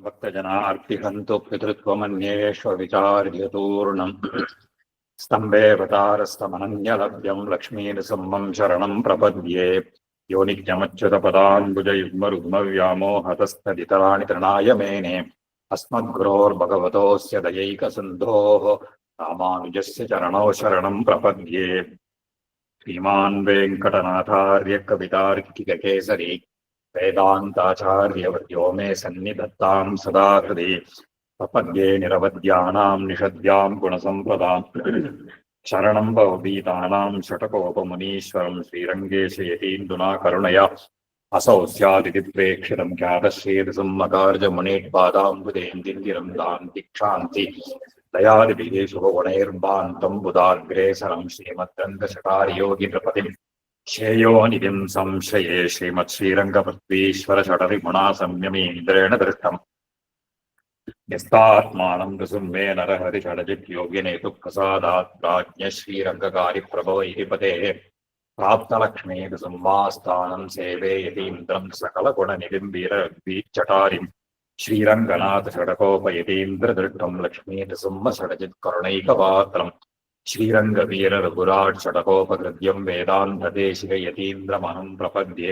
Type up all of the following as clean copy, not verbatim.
भक्तजनार्तिहन्तु पितृत्वमन्येष्वविचार्यतूर्णम् स्तम्भेऽवतारस्तमनन्यलभ्यं लक्ष्मीनृसिंहं शरणं प्रपद्ये यो नित्यमच्युतपदाम्बुजयुग्मरुग्मव्यामोहतस्तदितराणि तृणाय मेने अस्मद्गुरोर्भगवतोऽस्य दयैकसिन्धोः रामानुजस्य चरणौ शरणं प्रपद्ये। श्रीमान् वेङ्कटनाथार्य कवितार्किककेसरी वेदान्ताचार्यवर्यो मे सन्निधत्तां सदा हृदि प्रपद्ये निरवद्यानां निषद्यां गुणसम्पदां शरणं भवभीतानां षटकोपमुनीश्वरं श्रीरङ्गेशयतीन्दुना करुणया असौ स्यादिति प्रेक्षितं ख्यातश्रीरसम्मकार्जमुनेत्पादाम्बुदेन्दिरं दान्तिक्षान्ति दयादिभिः शुभगुणैर्भान्तं बुधाग्रेसरं श्रीमद्रङ्गशटारियोगिनृपतिं श्रेयोनिधिं संशये श्रीमत्श्रीरङ्गपत्नीश्वरषटरिगुणा संयमीन्द्रेण दृष्टम् यस्तात्मानं नृसिंहे नरहरिषडजिद्योगिनेतु प्रसादात् प्राज्ञ श्रीरङ्गकारिप्रभव इति पतेः प्राप्तलक्ष्मी नृसिंहास्थानं सेवे यतीन्द्रं सकलगुणनिधिं वीरवीचटारिं श्रीरङ्गनाथ षडकोपयतीन्द्रदृष्टं लक्ष्मी नृसिंहषडजित्करुणैकपात्रम् श्रीरङ्गवीर रघुराट् षडकोपकृत्यं वेदान्तदेशिकयतीन्द्रमहं प्रपद्ये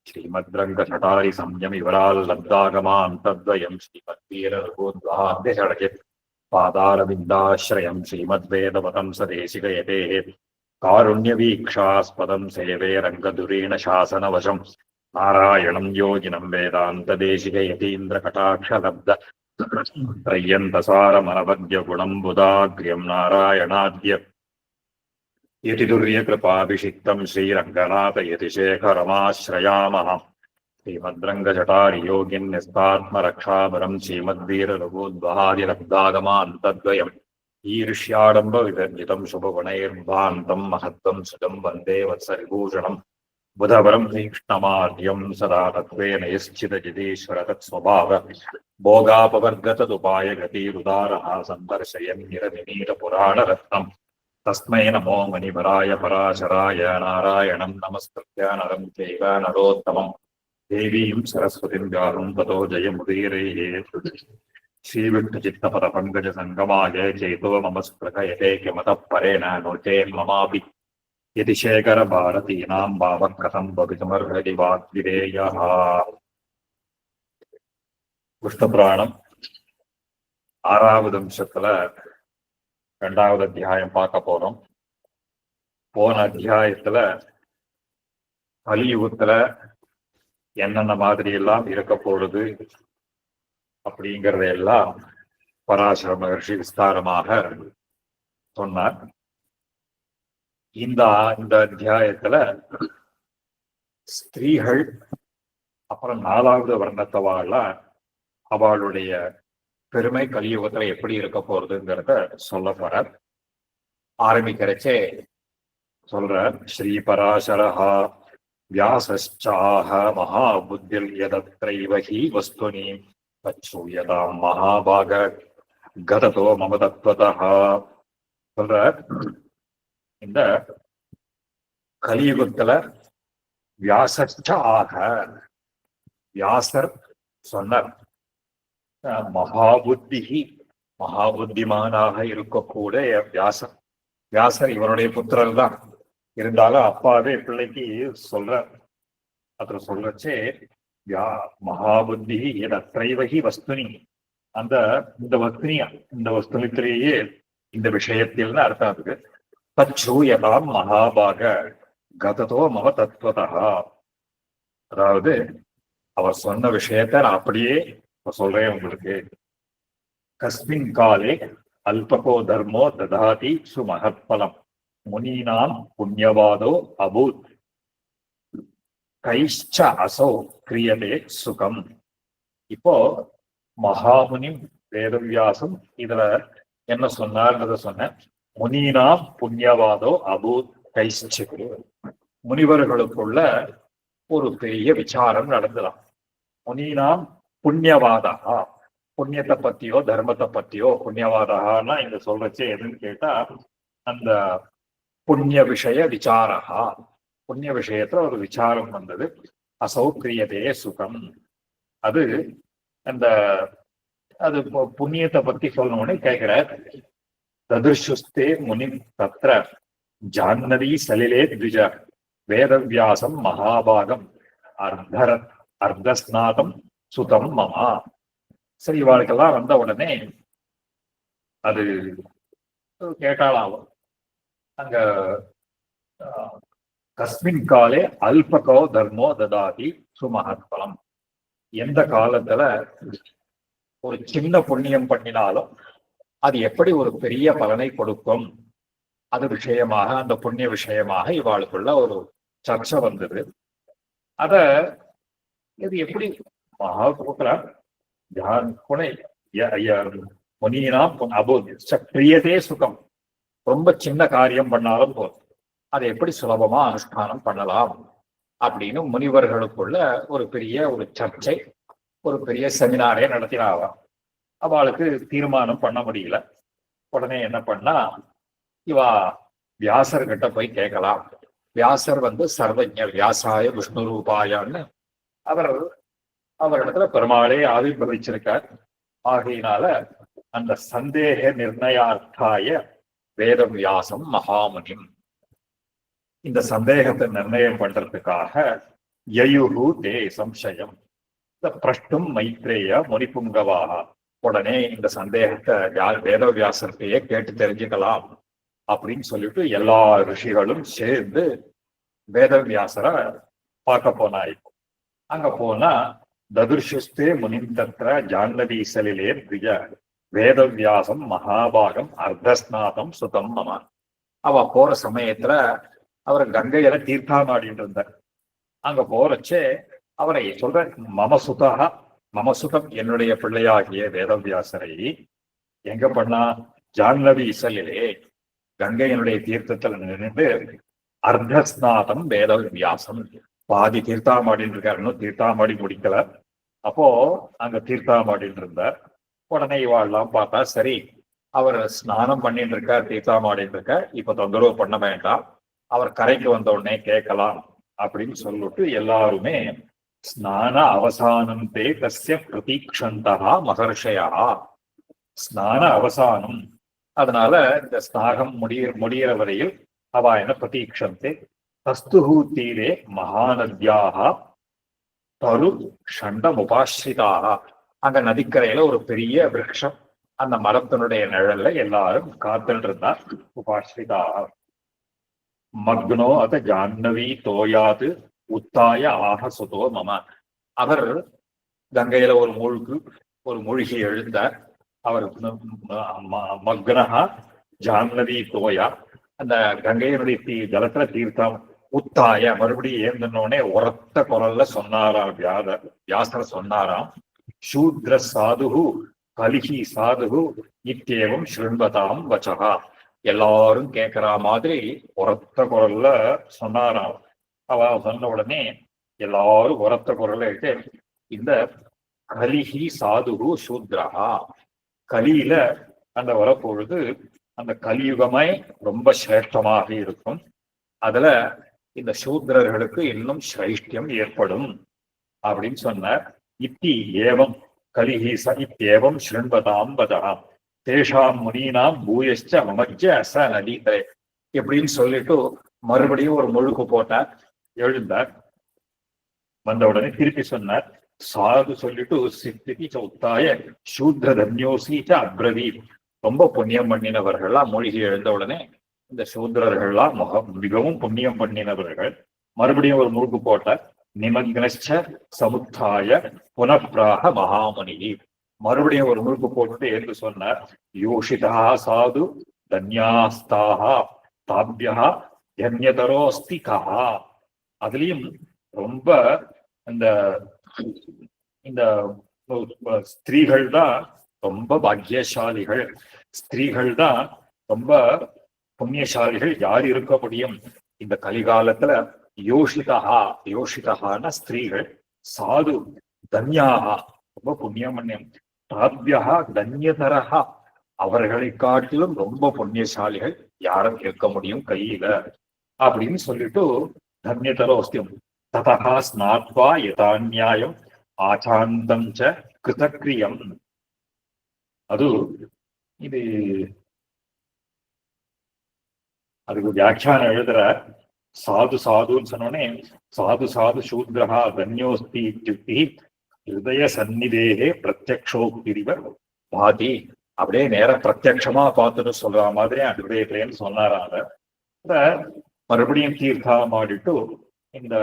श्रीमद्रङ्गषटारि संयमिवराल्लब्धागमान् तद्वयं श्रीमद्वीर रघुद्वाद्यषडजित् पादारविन्दाश्रयं श्रीमद्वेदवतं सदेशिकयतेः कारुण्यवीक्षास्पदं सेवे रङ्गधुरेण शासनवशं नारायणं योगिनं वेदान्तदेशिकयतीन्द्रकटाक्षलब्ध त्रय्यन्तसारमनवद्यगुणं बुधाग्र्यं नारायणाद्य यतिदुर्यकृपाभिषिक्तं श्रीरङ्गनाथ यतिशेखरमाश्रयामः श्रीमद्रङ्गजटारियोगिन्यस्तात्मरक्षापरं श्रीमद्वीररघुद्वहादिलब्धागमान् तद्वयम् ईर्ष्याडम्बविवर्जितं शुभगुणैर्भान्तं महत्त्वं सुतं वन्दे वत्सविभूषणम् बुधवरं तीक्ष्णमार्यं सदा तत्त्वेन यश्चिदजितीश्वर तत्स्वभाव भोगापवर्गतदुपाय गतिरुदारः सन्दर्शयन् निरनिमीलपुराणरत्नम् तस्मै नमो मणिवराय पराशराय नारायणं नमस्कृत्य नरं चैव नरोत्तमं देवीं सरस्वतीं व्याहं ततो जयमुदीरये श्रीविष्णुचित्तपदपङ्कजसङ्गमाय चेतो मम स्पृहयते किमतः परेण नो चेन्ममापि यतिशेखरभारतीनां भावः कथं भवितुमर्हति वाग्विधेयः। விஷ்ணுபுராணம் 6வது அம்சத்துல 2வது அத்தியாயம் பார்க்க போறோம். போன அத்தியாயத்துல கலியுகத்துல என்னென்ன மாதிரி எல்லாம் இருக்க போறது அப்படிங்கறதையெல்லாம் பராசர மகர்ஷி விஸ்தாரமாக சொன்னார். இந்த அத்தியாயத்துல ஸ்திரீகள் அப்புறம் 4வது வர்ணத்தவாள அவளுடைய பெருமை கலியுகத்துல எப்படி இருக்க போறதுங்கிறத சொல்ல போற. ஆரம்பிக்கிறச்சே சொல்ற ஸ்ரீ பராசரஹா வியாசாஹ மகாபுத்தில் யதத்ரைவஹி வஸ்துனி பச்சூயதாம் மகாபாக கததோ மம தத்வதஹ. சொல்ற இந்த கலியுகத்துல வியாசாக வியாசர் சொன்னார் மகாபுத்திமானாக இருக்கக்கூடிய வியாசர் இவருடைய புத்திரர் தான். இருந்தாலும் அப்பாவே பிள்ளைக்கு சொல்ற அதுல சொல்றச்சே மகாபுத்தி எதத்ரைவகி வஸ்துனி இந்த வஸ்துனித்திலேயே இந்த விஷயத்தில் அர்த்தம் இருக்கு. தச்சூயதாம் மகாபாக கததோ மம தத்வதா. அதாவது அவர் சொன்ன விஷயத்த நான் அப்படியே சொல்றேன் உங்களுக்கு. கஸ்மின் காலே அல்பகோ தர்மோ ததாதி சுமஹத்பலம் முனீனாம் புண்ணியவாதோ அபூத் கைஷ்ச அசோ கிரியதே சுகம். இப்போ மகாமுனி வேதவியாசம் இதுல என்ன சொன்னார்ன்றத சொன்ன. முனீனாம் புண்ணியவாதோ அபூத் கைஷ்ச. முனிவர்களுக்குள்ள ஒரு பெரிய விசாரம் நடந்தலாம். முனீனாம் புண்ணியவாதா, புண்ணியத்தை பத்தியோ தர்மத்தை பத்தியோ. புண்ணியவாதான்னா இங்க சொல்றச்சே எதுன்னு கேட்டா அந்த புண்ணிய விஷய விசாரா, புண்ணிய விஷயத்துல ஒரு விசாரம் வந்தது. அசௌக்கிரியதே சுகம். அது அந்த அது புண்ணியத்தை பத்தி சொல்லணும்னு கேட்கிற. ததிர்ஷுஸ்தே முனி தத்ர ஜான்னதி சலிலே த்விஜ வேதவியாசம் மகாபாகம் அர்த்தர அர்த்தஸ்நாதம் சுதம் மமா. சரி, இவாளுக்கெல்லாம் வந்த உடனே அது கேட்டாலும் அங்க கஸ்மின் காலே அல்பகோ தர்மோ ததாதி சுமஹத்பலம். எந்த காலத்துல ஒரு சின்ன புண்ணியம் பண்ணினாலும் அது எப்படி ஒரு பெரிய பலனை கொடுக்கும், அது விஷயமாக, அந்த புண்ணிய விஷயமாக இவாளுக்குள்ள ஒரு சர்ச்சை வந்தது. அத இது எப்படி மகாபுத்திரா புனை முனினா பிரியதே சுகம். ரொம்ப சின்ன காரியம் பண்ணாலும் போதும், அதை எப்படி சுலபமா அனுஷ்டானம் பண்ணலாம் அப்படின்னு முனிவர்களுக்குள்ள ஒரு பெரிய ஒரு சர்ச்சை, ஒரு பெரிய செமினாரே நடத்தினாவா. அவளுக்கு தீர்மானம் பண்ண முடியல. உடனே என்ன பண்ணா, இவா வியாசர்கிட்ட போய் கேட்கலாம். வியாசர் சர்வஜர், வியாசாய விஷ்ணு ரூபாயான்னு அவரிடத்துல பெருமாளே ஆவிர்வவிச்சிருக்கார். ஆகையினால அந்த சந்தேக நிர்ணயார்த்தாய வேதம் வியாசம் மகாமுனிம், இந்த சந்தேகத்தை நிர்ணயம் பண்றதுக்காக யயுகு தே சம்சயம் இந்த பிரஷ்டும் மைத்ரேய முனிபுங்கவாக, உடனே இந்த சந்தேகத்தை வேதவியாசத்தையே கேட்டு தெரிஞ்சுக்கலாம் அப்படின்னு சொல்லிட்டு எல்லா ரிஷிகளும் சேர்ந்து வேதவியாசரை பார்க்க போனாய். அங்க போனா ததுர்ஷுஸ்தே முனிந்தத்ர ஜான்னதீசலிலே பிரிய வேதவியாசம் மகாபாகம் அர்த்தஸ்நாதம் சுதம் மம. அவ போற சமயத்துல அவர் கங்கையில தீர்த்தாமாடிட்டு இருந்தார். அங்க போறச்சே அவரை சொல்ற, மமசுதா மமசுதம், என்னுடைய பிள்ளையாகிய வேதவியாசரை எங்க பண்ணா, ஜான்னவி இசலிலே கங்கையினுடைய தீர்த்தத்துல நின்று அர்த்தஸ்நாதம் வேதவியாசம், பாதி தீர்த்தாமாடின்னு இருக்காருன்னு தீர்த்தாமாடி முடிக்கல. அப்போ அங்க தீர்த்தாமாடின்னு இருந்தார். உடனே இவாள்லாம் பார்த்தா, சரி அவர் ஸ்நானம் பண்ணிட்டு இருக்கார், தீர்த்தாமாடின்னு இருக்கார், இப்ப தொந்தரவு பண்ண வேண்டாம், அவர் கரைக்கு வந்த உடனே கேட்கலாம் அப்படின்னு சொல்லிட்டு எல்லாருமே ஸ்நான அவசானம் தே தஸ்ய பிரதீக்ஷந்தா மகர்ஷயா. ஸ்நான அவசானம், அதனால இந்த ஸ்நாகம் முடிகிற வரையில் அவ என்ன பிரதீக்ஷந்தே. தஸ்துஹு தீரே மகாநத்யாக தரு ஷண்டமுபாஸ்ரிதாக, அங்க நதிக்கரையில ஒரு பெரிய விருட்சம், அந்த மரத்தினுடைய நிழல்ல எல்லாரும் காத்துட்டு இருந்தார். உபாஸ்ரிதாக மக்னோ அத ஜான்னவி தோயாது உத்தாய ஆக சுதோ மம. அவர் கங்கையில ஒரு மூழ்கி எழுந்தார். அவர் மக்னஹா ஜான்னவி தோயா, அந்த கங்கையினுடைய ஜலத்துல தீர்த்தம் உத்தாய மறுபடியும் ஏந்தனோடனே உரத்த குரல்ல சொன்னாராம் வியாசர் சொன்னாராம், சூத்ர சாதுகு கலிகி சாதுகு இத்தேவம் ஸ்ருண்வதாம் வச்சகா. எல்லாரும் கேட்கிற மாதிரி உரத்த குரல்ல சொன்னாராம். அவ சொன்ன உடனே எல்லாரும் உரத்த குரல்ல இட்டு, இந்த கலிகி சாதுகு சூத்ரஹா, கலியில அந்த வரப்பொழுது அந்த கலியுகமே ரொம்ப சிரேஷ்டமாக இருக்கும், அதுல இந்த சூத்ரர்களுக்கு இன்னும் சிரேஷ்டியம் ஏற்படும் அப்படின்னு சொன்னார். இத்தி ஏவம் கலிஹி ச இத்தேவம் ஸ்ருண்வதாம் வதஹா தேஷாம் முனீனாம் பூயச்ச மமச்ச ச நதீதரே எப்படின்னு சொல்லிட்டு மறுபடியும் ஒரு முழுக்கு போட்டார். எழுந்தார். வந்த உடனே திருப்பி சொன்னார், சாது சொல்லிட்டு சித்தி உத்தாய சூத்ர தன்யோசீச்ச அப்ரவீத். ரொம்ப புண்ணியம் பண்ணினவர்கள்லாம் மூழ்கி எழுந்த உடனே இந்த சூத்ரர்கள்லாம் மிகவும் புண்ணியம் பண்ணினவர்கள் மறுபடியும் ஒரு முழுக்கு போட்டார். நிமக்னச்ச சமுத்தாய புனப்பிராக மகாமுனி. மறுபடியும் ஒரு முழுக்கு போட்டுட்டு என்று சொன்னார், யோஷிதா சாது தன்யாஸ்தாக தாபியா தன்யதரோஸ்தி கஹா. அதுலயும் ரொம்ப இந்த இந்த ஸ்திரீகள் தான் ரொம்ப பாக்கியசாலிகள், ஸ்திரீகள் தான் ரொம்ப புண்ணியசாலிகள். யார் இருக்க முடியும் இந்த கலிகாலத்துல? யோஷிதகான ஸ்திரீகள், சாது தன்யாகா ரொம்ப புண்ணியம் மன்னியம், தாபியா தன்யதரஹா அவர்களை காட்டிலும் ரொம்ப புண்ணியசாலிகள் யாரும் இருக்க முடியும் கையில அப்படின்னு சொல்லிட்டு தன்யதரோஸ்தியம் ததா ஸ்நாத்வா யதாநியாயம் ஆச்சாந்தம் ச கிருதக்ரியம். அது இது அதுக்கு வியாக்கியானம் எழுதுற சாது சாதுன்னு சொன்னோடனே சாது சாது சூத்ரஹா தன்யோஸ்தி இத்யுக்தி ஹிருதய சந்நிதேகே பிரத்யக்ஷோக்திரிவ பாதி அப்படியே நேர பிரத்யக்ஷமா பார்த்துட்டு சொல்ற மாதிரி ஹிருதயத்திலேன்னு சொன்னாராங்க. மறுபடியும் தீர்த்தா மாடிட்டு இந்த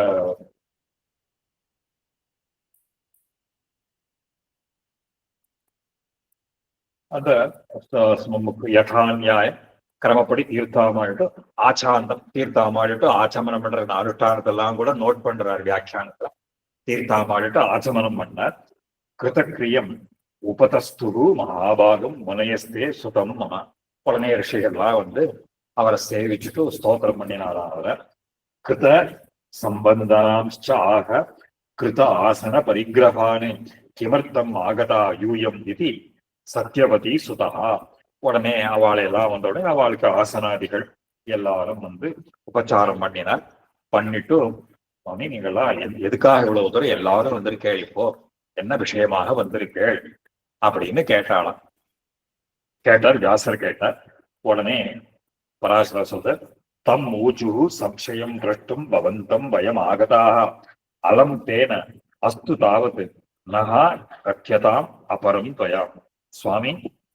அந்த யഥാநியாயம் கிரமப்படி தீர்த்தா மாடிட்டு ஆச்சாந்தம் தீர்த்தா மாடிட்டு ஆச்சமனம் பண்ற அனுஷ்டானத்தெல்லாம் கூட நோட் பண்றாரு வியாக்கியானத்துல. தீர்த்தா மாடிட்டு ஆச்சமனம் பண்ணார். கிருதக்கிரியம் உபதஸ்து மகாபாகம் முனையஸ்தே சுதம் மம. உடனே ரிஷிகள்லாம் வந்து அவரை சேவிச்சுட்டு ஸ்தோத்திரம் பண்ணினாராக. கிருத சம்பந்தாம்ச்ச ஆக கிருத ஆசன பரிகிரகானு கிமர்த்தம் ஆகதா யூயம் இது சத்யவதி சுதா. உடனே அவளையெல்லாம் வந்த உடனே அவளுக்கு ஆசனாதிகள் எல்லாரும் வந்து உபச்சாரம் பண்ணினார். பண்ணிட்டு சுவாமி நீங்கள்லாம் எதுக்காக இவ்வளவு தூரம் எல்லாரும் வந்திருக்கேள், இப்போ என்ன விஷயமாக வந்திருக்கேள் அப்படின்னு கேட்டாளாம். கேட்டார், வியாசர் கேட்டார். உடனே பராசர சொல்ற தம் ஊஜு சம்சயம் திரஷ்டும் பவந்தம் வயம் ஆகதாக அலம் தேன அஸ்து தாவது நகா கட்யதாம் அபரம் துவயா. சுவாமி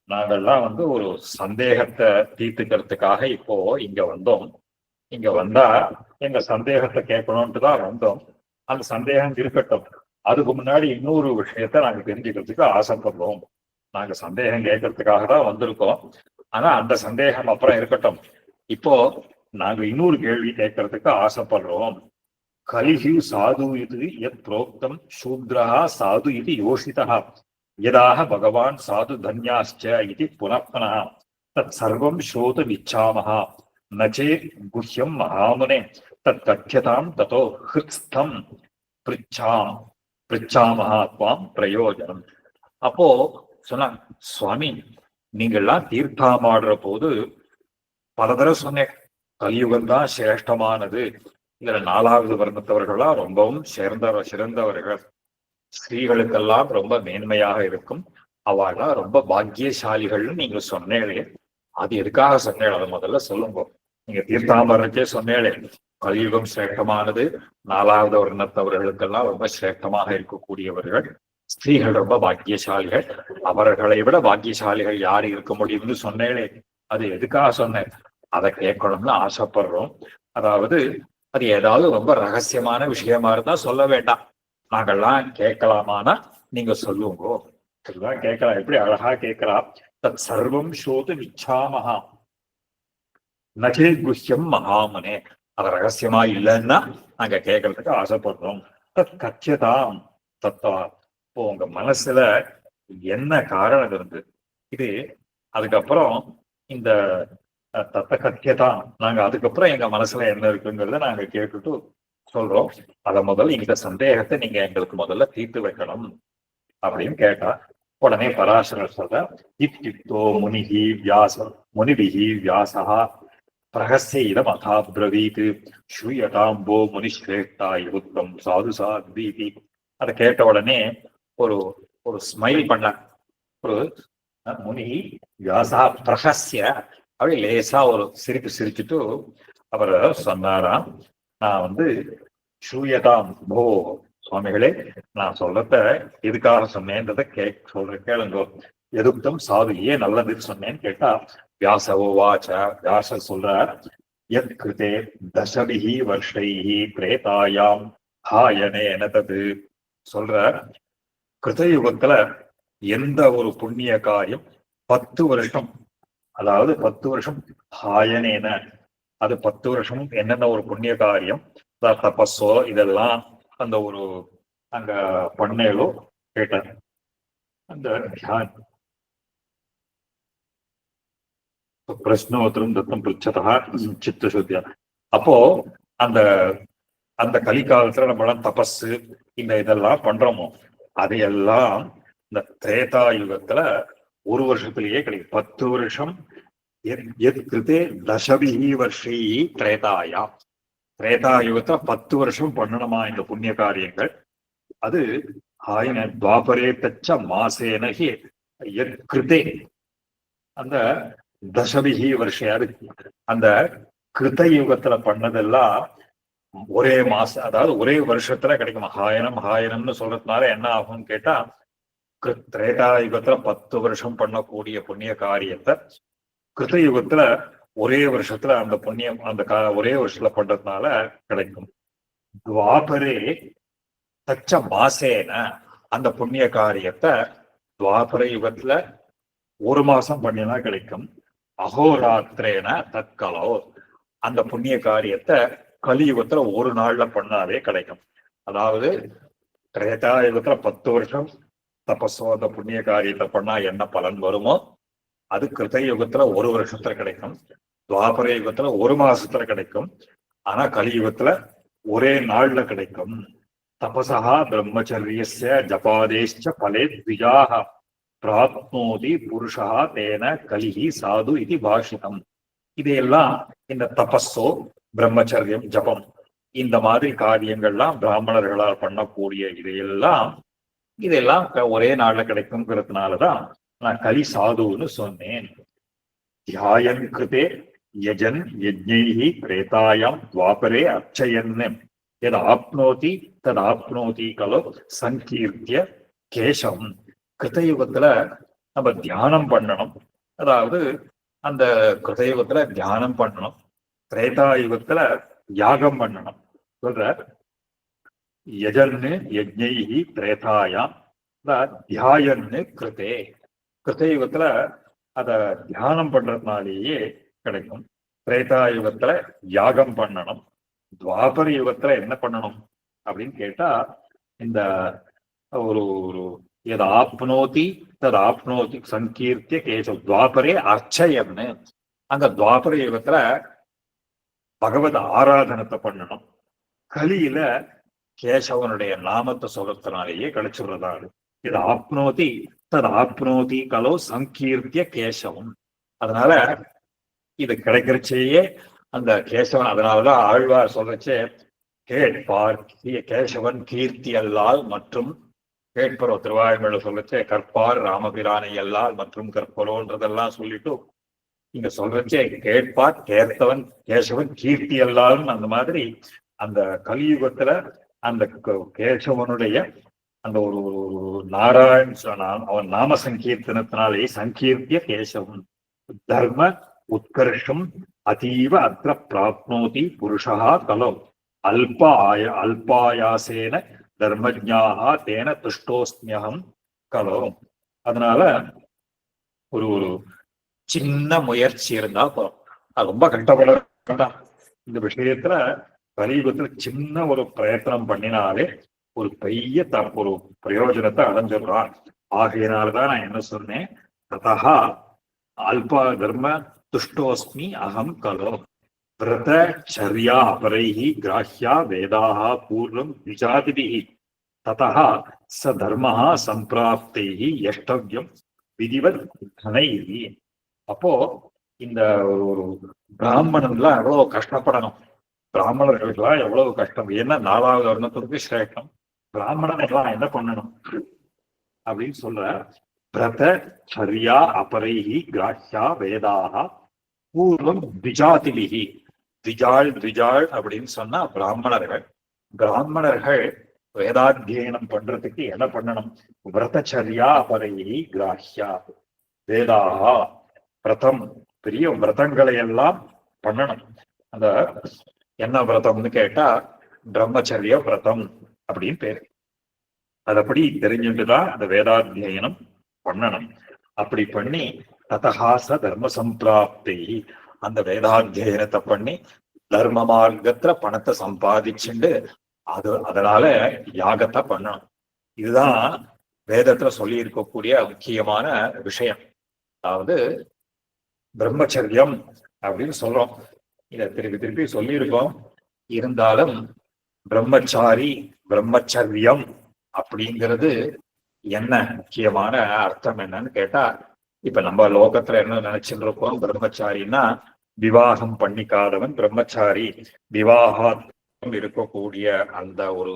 நாங்கள்லாம் வந்து ஒரு சந்தேகத்தை தீர்த்துக்கிறதுக்காக இப்போ இங்க வந்தோம். இங்க வந்தா எங்க சந்தேகத்தை கேட்கணும்ட்டு தான் வந்தோம். அந்த சந்தேகம் இருக்கட்டும், அதுக்கு முன்னாடி இன்னொரு விஷயத்த நாங்க தெரிஞ்சுக்கிறதுக்கு ஆசைப்படுறோம். நாங்க சந்தேகம் கேட்கறதுக்காக தான் வந்திருக்கோம். ஆனா அந்த சந்தேகம் அப்புறம் இருக்கட்டும், இப்போ நாங்க இன்னொரு கேள்வி கேட்கறதுக்கு ஆசைப்படுறோம். கலிஹி சாது இது எத் புரோக்தம் சூத்ரா சாது இது யோசிதா யதாக பகவான் சாது தன்யாஸ்ச இது புனః தத் சர்வம் ஸ்ரோதும் இச்சாமஹ நச்சே குஹ்யம் மகாமுனே தத் கட்யதாம் ததோ ஹிருத்ஸ்தம் பிரிச்சாமஹ துவாம் பிரயோஜனம். அப்போ சொன்னா, சுவாமி நீங்கள்லாம் தீர்த்தாமாடுற போது பலதர சொன்னேன், கலியுகம் தான் சிரேஷ்டமானது, இதுல 4வது வர்ணத்தவர்கள்லாம் ரொம்பவும் சிறந்தவர்கள், ஸ்திரீகளுக்கெல்லாம் ரொம்ப மேன்மையாக இருக்கும், அவள்லாம் ரொம்ப பாக்கியசாலிகள்னு நீங்க சொன்னேளே, அது எதுக்காக சொன்னேன் அதை முதல்ல சொல்லுங்க. நீங்க தீர்த்தாமரக்கே சொன்னேளே கலியுகம் சிரேஷ்டமானது, 4வது வர்ணத்தவர்களுக்கெல்லாம் ரொம்ப சிரேஷ்டமாக இருக்கக்கூடியவர்கள், ஸ்திரீகள் ரொம்ப பாக்கியசாலிகள், அவர்களை விட பாக்கியசாலிகள் யார் இருக்க முடியும்னு சொன்னேளே, அது எதுக்காக சொன்னேன் அதை கேட்கணும்னு ஆசைப்படுறோம். அதாவது அது ஏதாவது ரொம்ப ரகசியமான விஷயமா இருந்தா சொல்ல வேண்டாம், நாங்கள்லாம் கேட்கலாமானா நீங்க சொல்லுங்க. இதுதான் கேட்கலாம். எப்படி அழகா கேட்கலாம். தத் சர்வம் ஸ்ரோதும் இச்சாமஹா நகே குஹ்யம் மகாமுனே. அது ரகசியமா இல்லைன்னா நாங்க கேட்கறதுக்கு ஆசைப்படுறோம். தத் கட்யதாம் தத்தா. இப்போ உங்க மனசுல என்ன காரணம் இருந்து இது, அதுக்கப்புறம் இந்த தத்த கத்தியதான் நாங்க அதுக்கப்புறம் எங்க மனசுல என்ன இருக்குங்கிறத நாங்க கேட்டுட்டு சொல்றோம். அத முதல்ல இந்த சந்தேகத்தை நீங்க எங்களுக்கு முதல்ல தீர்த்து வைக்கணும் அப்படின்னு கேட்டா, உடனே பராசரர் சொல்ற இத்தியுக்தோ முனிகி வியாச முனிபிகி வியாசா பிரகஸ்ய இடம் அதா பிரவீத் ஸ்ரூயதாம்போ முனிஸ்ரேஷ்டா யுத்தம் சாது சாதி. அதை கேட்ட உடனே ஒரு ஒரு ஸ்மைல் பண்ண, ஒரு முனி வியாசா பிரகஸ்ய அப்படி லேசா ஒரு சிரிச்சுட்டு அவர் சொன்னாராம், நான் வந்து ஸ்ரூயதாம் போ சுவாமிகளே, நான் சொல்றத எதுக்காக சொன்னேன்றதை கேளுங்க. எதுக்தம் சாது, ஏன் நல்லதுன்னு சொன்னேன்னு கேட்டா, வியாசவோ வாச்ச, வியாசர் சொல்றார், எத் கிருதே தசபிஹி வருஷைஹி பிரேதாயாம் ஹாயனே எனது சொல்றார். கிருதயுகத்துல எந்த ஒரு புண்ணிய காரியம் 10 வருஷம், அதாவது 10 வருஷம் ஹாயனேன, அது 10 வருஷம் என்னென்ன ஒரு புண்ணிய காரியம் தபஸோ இதெல்லாம் அந்த ஒரு அங்க பண்ணேலோ கேட்டார். அந்த பிரஷ்னோத்தரம் தத்தம் பிரிச்சதா சித்த சுத்தியா. அப்போ அந்த அந்த கலிகாலத்துல நம்மளாம் தபஸ் இந்த இதெல்லாம் பண்றோமோ அதையெல்லாம் இந்த திரேதா யுகத்துல 1 வருஷத்திலேயே கிடைக்கும். 10 வருஷம் கிருதே தசபிஹி வருஷை திரேதாயா. திரேதா யுகத்துல 10 வருஷம் பண்ணணுமா இந்த புண்ணிய காரியங்கள். அது ஆயின துவாபரே தச்ச மாசேனகி கிருதே அந்த தசபிகி வருஷம் அந்த கிருத யுகத்துல பண்ணதெல்லாம் ஒரே மாசம், அதாவது ஒரே வருஷத்துல கிடைக்கும். மகாயனம்னு சொல்றதுனால என்ன ஆகும்னு கேட்டா, திரேதா யுகத்துல 10 வருஷம் பண்ணக்கூடிய புண்ணிய காரியத்தை கிருத யுகத்துல ஒரே வருஷத்துல அந்த புண்ணியம் ஒரே வருஷத்துல பண்றதுனால கிடைக்கும். துவாபரே தச்ச மாசேன அந்த புண்ணிய காரியத்தை துவாபர யுகத்துல ஒரு மாசம் பண்ணினா கிடைக்கும். அகோராத்திரேன தற்கலோ அந்த புண்ணிய காரியத்தை கலியுகத்துல ஒரு நாள்ல பண்ணாலே கிடைக்கும். அதாவது திரேதா யுகத்துல 10 வருஷம் தபஸோ அந்த புண்ணிய காரியத்தை பண்ணா என்ன பலன் வருமோ அது கிருத யுகத்துல ஒரு வருஷத்துல கிடைக்கும். துவாபர யுகத்துல ஒரு மாசத்துல கிடைக்கும். ஆனா கலியுகத்துல ஒரே நாள்ல கிடைக்கும். தபசா பிரம்மச்சரியஸ்ய ஜபாதேஷ்ச பலே த்விஜாஹ பிராப்னோதி புருஷா தேன கலிஹி சாது இது பாஷிதம். இதையெல்லாம் இந்த தபஸோ பிரம்மச்சரியம் ஜபம் இந்த மாதிரி காரியங்கள்லாம் பிராமணர்களால் பண்ணக்கூடிய இதெல்லாம் ஒரே நாள்ல கிடைக்கும்ங்கிறதுனாலதான் நான் கலி சாதுன்னு சொன்னேன். தியாயன் கிருதே யஜன் யஜ்ஞைஹி பிரேதாயாம் துவாபரே அர்ச்சயன் எது ஆப்னோதி தது ஆப்னோதி கலோ சங்கீர்த்திய கேசம். கிருதயுகத்துல நம்ம தியானம் பண்ணணும். அதாவது அந்த கிருதயுகத்துல தியானம் பண்ணணும். திரேதா யுகத்துல யாகம் பண்ணணும். சொல்ற யஜன்னு யஜ்ஞைஹி பிரேதாயாம் தியாயன்னு கிருதே. கிருதயுகத்துல அத தியானம் பண்றதுனாலேயே கிடைக்கும். திரேதா யுகத்துல யாகம் பண்ணணும். துவாபர யுகத்துல என்ன பண்ணணும் அப்படின்னு கேட்டா, இந்த ஒரு எது ஆப்னோதி தது ஆப்னோதி சங்கீர்த்திய கேசவ துவாபரே அர்ச்சயன்னு. அங்க துவாபர யுகத்துல பகவத் ஆராதனத்தை பண்ணணும். கலியில கேசவனுடைய நாமத்தை சொல்றதுனாலேயே கிடைச்சிடுறதாரு. இது ஆப்னோதி தது ஆப்னோதி கலோ சங்கீர்த்திய கேசவம். அதனால இது கிடைக்கிறச்சேயே அந்த கேசவன், அதனாலதான் ஆழ்வார் சொல்றச்சே கேட்பார் கேசவன் கீர்த்தி அல்லால் மற்றும் கேட்பரோ திருவாய்மொழி சொல்லச்சே கற்பார் ராமபிரானை அல்லால் மற்றும் கற்பரோன்றதெல்லாம் சொல்லிட்டு இங்க சொல்றச்சே கேட்பார் கேட்பவன் கேசவன் கீர்த்தி அல்லாலும். அந்த மாதிரி அந்த கலியுகத்துல அந்த கேசவனுடைய அந்த ஒரு நாராயண அவன் நாம சங்கீர்த்தனத்தினாலே சங்கீர்த்திய கேசவன் தர்ம உத்கர்ஷம் அதீவ அத்திர பிராப்னோதி புருஷா கலோ அல்பாயாசேன தர்மஜ்ஞாக தேன துஷ்டோஸ்மியகம் கலோ. அதனால ஒரு சின்ன முயற்சி இருந்தா போதும். அது ரொம்ப கஷ்டப்பட வேண்டாம். இந்த விஷயத்துல கலியுகத்துல சின்ன ஒரு பிரயத்தனம் பண்ணினாலே ஒரு பெரிய ஒரு பிரயோஜனத்தை அடைஞ்சிடறான். ஆகையினால்தான் நான் என்ன சொன்னேன், ததா அல்பா தர்ம துஷ்டோஸ்மி அகம் கலோ விரத சர்யா அபரைஹி கிராஹ்யா வேதாக பூர்வம் விஜாதிபிஹி ததா ச தர்மஹ சம்பிராப்தைஹி யஷ்டவ்யம் விதிவத் தனைஹி. அப்போ இந்த ஒரு பிராமணன்லாம் எவ்வளவு கஷ்டப்படணும், பிராமணர்களுக்கெல்லாம் எவ்வளவு கஷ்டம். ஏன்னா 4வது வர்ணத்திற்கு சிரேஷ்டம். பிராமணனுக்கெல்லாம் என்ன பண்ணணும் அப்படின்னு சொல்ற. விரத சர்யா அபரைஹி கிராஹ்யா வேதாக பூர்வம் திஜாதிபிஹி. திஜாள் அப்படின்னு சொன்னா பிராமணர்கள். பிராமணர்கள் வேதாத்தியனம் பண்றதுக்கு என்ன பண்ணணும்? விரதச்சரியா அபரைஹி கிராஹ்யா வேதாக. விரதம் பெரிய விரதங்களை எல்லாம் பண்ணணும். அந்த என்ன விரதம்னு கேட்டா பிரம்மச்சரிய விரதம் அப்படின்னு பேரு. அதப்படி தெரிஞ்சுட்டுதான் அந்த வேதாத்தியனம் பண்ணணும். அப்படி பண்ணி ததஹாச தர்ம சம்பிராப்தி அந்த வேதாத்தியனத்தை பண்ணி தர்ம மார்க்கத்துல பணத்தை சம்பாதிச்சுண்டு அதனால யாகத்தை பண்ணணும். இதுதான் வேதத்துல சொல்லி இருக்கக்கூடிய முக்கியமான விஷயம். அதாவது பிரம்மச்சரியம் அப்படின்னு சொல்றோம். இத திருப்பி சொல்லியிருக்கோம். இருந்தாலும் பிரம்மச்சாரி பிரம்மச்சரியம் அப்படிங்கிறது என்ன முக்கியமான அர்த்தம் என்னன்னு கேட்டா, இப்ப நம்ம லோகத்துல என்ன நினைச்சுட்டு இருக்கோம், பிரம்மச்சாரின்னா விவாகம் பண்ணிக்காதவன் பிரம்மச்சாரி. விவாகம் இருக்கக்கூடிய அந்த ஒரு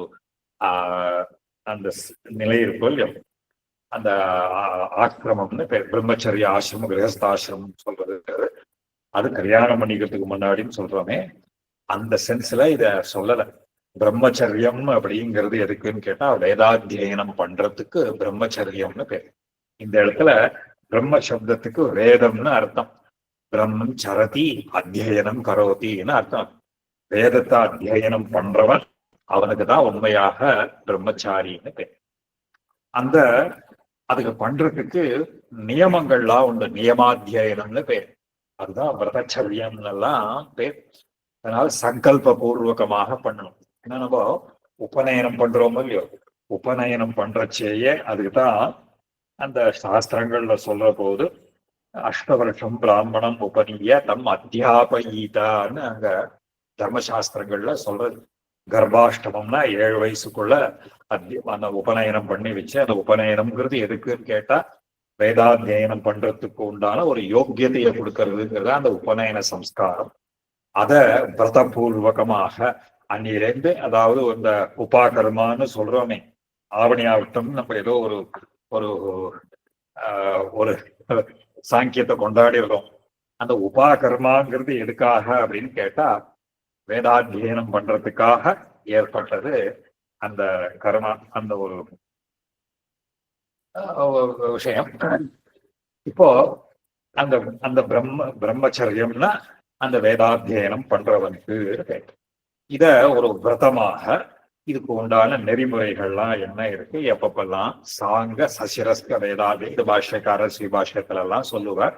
அந்த நிலை இருக்கும் இல்லையா, அந்த ஆசிரமம்னு பிரம்மச்சரிய ஆசிரமம் கிரகஸ்தாசிரமம் சொல்றது, அது கல்யாணம் பண்ணிக்கிறதுக்கு முன்னாடின்னு சொல்றோமே, அந்த சென்ஸ்ல இத சொல்லல. பிரம்மச்சரியம் அப்படிங்கிறது எதுக்குன்னு கேட்டா வேதாத்தியனம் பண்றதுக்கு பிரம்மச்சரியம்னு பேர். இந்த இடத்துல பிரம்ம சப்தத்துக்கு வேதம்னு அர்த்தம். பிரம்மம் சரதி அத்தியனம் கரோத்தின்னு அர்த்தம். வேதத்தை அத்தியனம் பண்றவன் அவனுக்கு தான் உண்மையாக பிரம்மச்சாரின்னு பேர். அந்த அதுக்கு பண்றதுக்கு நியமங்கள்லாம் உண்டு, நியமாத்தியனம்னு பேர். அதுதான் விரதச்சரியம் எல்லாம் பேர். அதனால சங்கல்ப பூர்வகமாக பண்ணணும். ஏன்னா நம்ம உபநயனம் பண்றோமோ இல்லையோ, உபநயனம் பண்றச்சேயே அதுக்குதான் அந்த சாஸ்திரங்கள்ல சொல்ற போது அஷ்டவருஷம் பிராமணம் உபநீய தம் அத்தியாபயீதான்னு அங்க தர்மசாஸ்திரங்கள்ல சொல்றது. கர்ப்பாஷ்டமம்னா 7 வயசுக்குள்ள அந்த உபநயனம் பண்ணி வச்சு, அந்த உபநயனம்ங்கிறது எதுக்குன்னு கேட்டா வேதாத்தியனம் பண்றதுக்கு உண்டான ஒரு யோக்கியதையை கொடுக்கறதுங்கிறது அந்த உபநயன சம்ஸ்காரம். அத விரதபூர்வகமாக அன்னிலிருந்து, அதாவது இந்த உபாகர்மான்னு சொல்றோமே, ஆவணி ஆவட்டம் நம்ம ஏதோ ஒரு ஒரு ஒரு சாங்கியத்தை கொண்டாடிடுறோம். அந்த உபாகர்மாங்கிறது எதுக்காக அப்படின்னு கேட்டா வேதாத்தியனம் பண்றதுக்காக ஏற்பட்டது அந்த கர்மா, அந்த ஒரு விஷயம். இப்போ அந்த அந்த பிரம்மச்சரியம்னா அந்த வேதாத்தியனம் பண்றவனுக்கு இத ஒரு விரதமாக, இதுக்கு உண்டான நெறிமுறைகள்லாம் என்ன இருக்கு, எப்பப்பெல்லாம் சாங்க சசிரஸ்க வேதாதி, இது பாஷ்யக்காரர் ஸ்ரீபாஷ்யத்துல எல்லாம் சொல்லுவார்.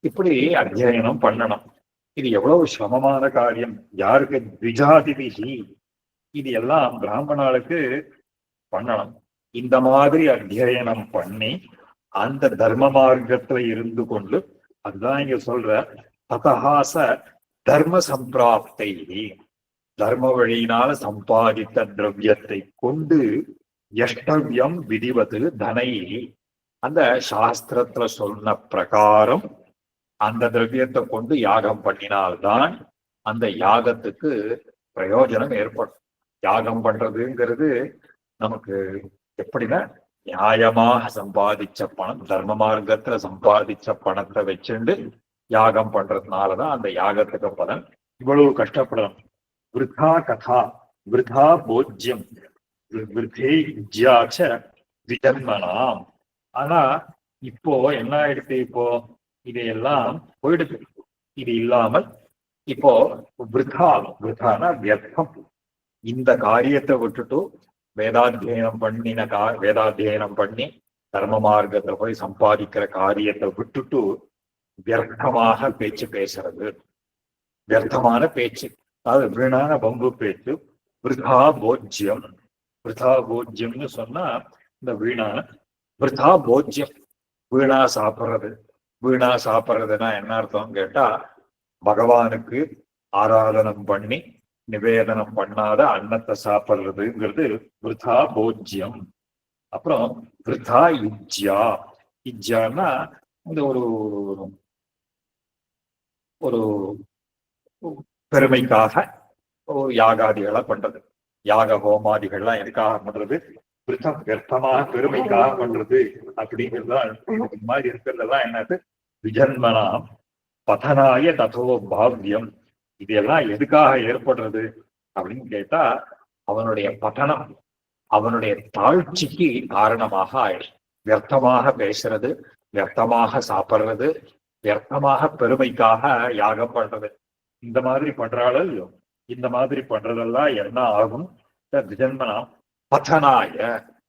இப்படி அத்தியனம் பண்ணணும். இது எவ்வளவு சிரமமான காரியம். யாருக்கு த்விஜாதிபிகி, இது எல்லாம் பிராமணாளுக்கு பண்ணணும். இந்த மாதிரி அத்தியனம் பண்ணி அந்த தர்ம மார்க்கத்துல இருந்து கொண்டு, அதுதான் இங்க சொல்ற ததஹாச தர்ம சம்பிராப்தை, தர்ம வழியினால சம்பாதித்த திரவியத்தை கொண்டு எஷ்டவியம் விதிவது தனை, அந்த சாஸ்திரத்துல சொன்ன பிரகாரம் அந்த திரவியத்தை கொண்டு யாகம் பண்ணினால்தான் அந்த யாகத்துக்கு பிரயோஜனம் ஏற்படும். யாகம் பண்றதுங்கிறது நமக்கு எப்படின்னா, நியாயமாக சம்பாதிச்ச பணம், தர்ம மார்க்கத்துல சம்பாதிச்ச பணத்தை வச்சுண்டு யாகம் பண்றதுனாலதான் அந்த யாகத்துக்கு பலன். இவ்வளவு கஷ்டப்படணும். விருதா கதா விருதா போஜ்யம் விருத்தேஜ்யாச்ச விஜன்மனாம். ஆனா இப்போ என்ன ஆயிடுச்சு, இப்போ இதையெல்லாம் போயிடுது. இது இல்லாமல் இப்போ விருதானா வியர்த்தம். இந்த காரியத்தை விட்டுட்டு வேதாத்தியனம் பண்ணி தர்ம மார்க்கத்தை போய் சம்பாதிக்கிற காரியத்தை விட்டுட்டு வியர்த்தமாக பேச்சு பேசுறது, வியர்த்தமான பேச்சு, அதாவது வீணான பம்பு பேச்சு. விருதா போஜ்யம், விருதா போஜ்யம்னு சொன்னா இந்த வீணான விருதா போஜ்யம், வீணா சாப்பிட்றது. வீணா சாப்பிட்றதுன்னா என்ன அர்த்தம் கேட்டா, பகவானுக்கு ஆராதனம் பண்ணி நிவேதனம் பண்ணாத அன்னத்தை சாப்பிட்றதுங்கிறது விருதா போஜ்யம். அப்புறம் விருதா யுஜ்யா, யுஜ்யான்னா இந்த ஒரு ஒரு பெருமைக்காக ஒரு யாகாதிகளை பண்றது. யாக ஹோமாதிகள்லாம் எதுக்காக பண்றது, வியர்த்தமாக பெருமைக்காக பண்றது அப்படிங்கிறதுதான். இந்த மாதிரி இருக்கிறதெல்லாம் என்னது, விஜன்மனாம் பதனாய ததோ பாவ்யம். இதெல்லாம் எதுக்காக ஏற்படுறது அப்படின்னு கேட்டா, அவனுடைய பதனம், அவனுடைய தாழ்ச்சிக்கு காரணமாக ஆயிடும். வியர்த்தமாக பேசுறது, வியர்த்தமாக சாப்பிட்றது, வியர்த்தமாக பெருமைக்காக யாகம் பண்றது, இந்த மாதிரி பண்றாளோ இல்லையோ, இந்த மாதிரி பண்றதெல்லாம் என்ன ஆகும், விஜன்மனாம் பதனாய,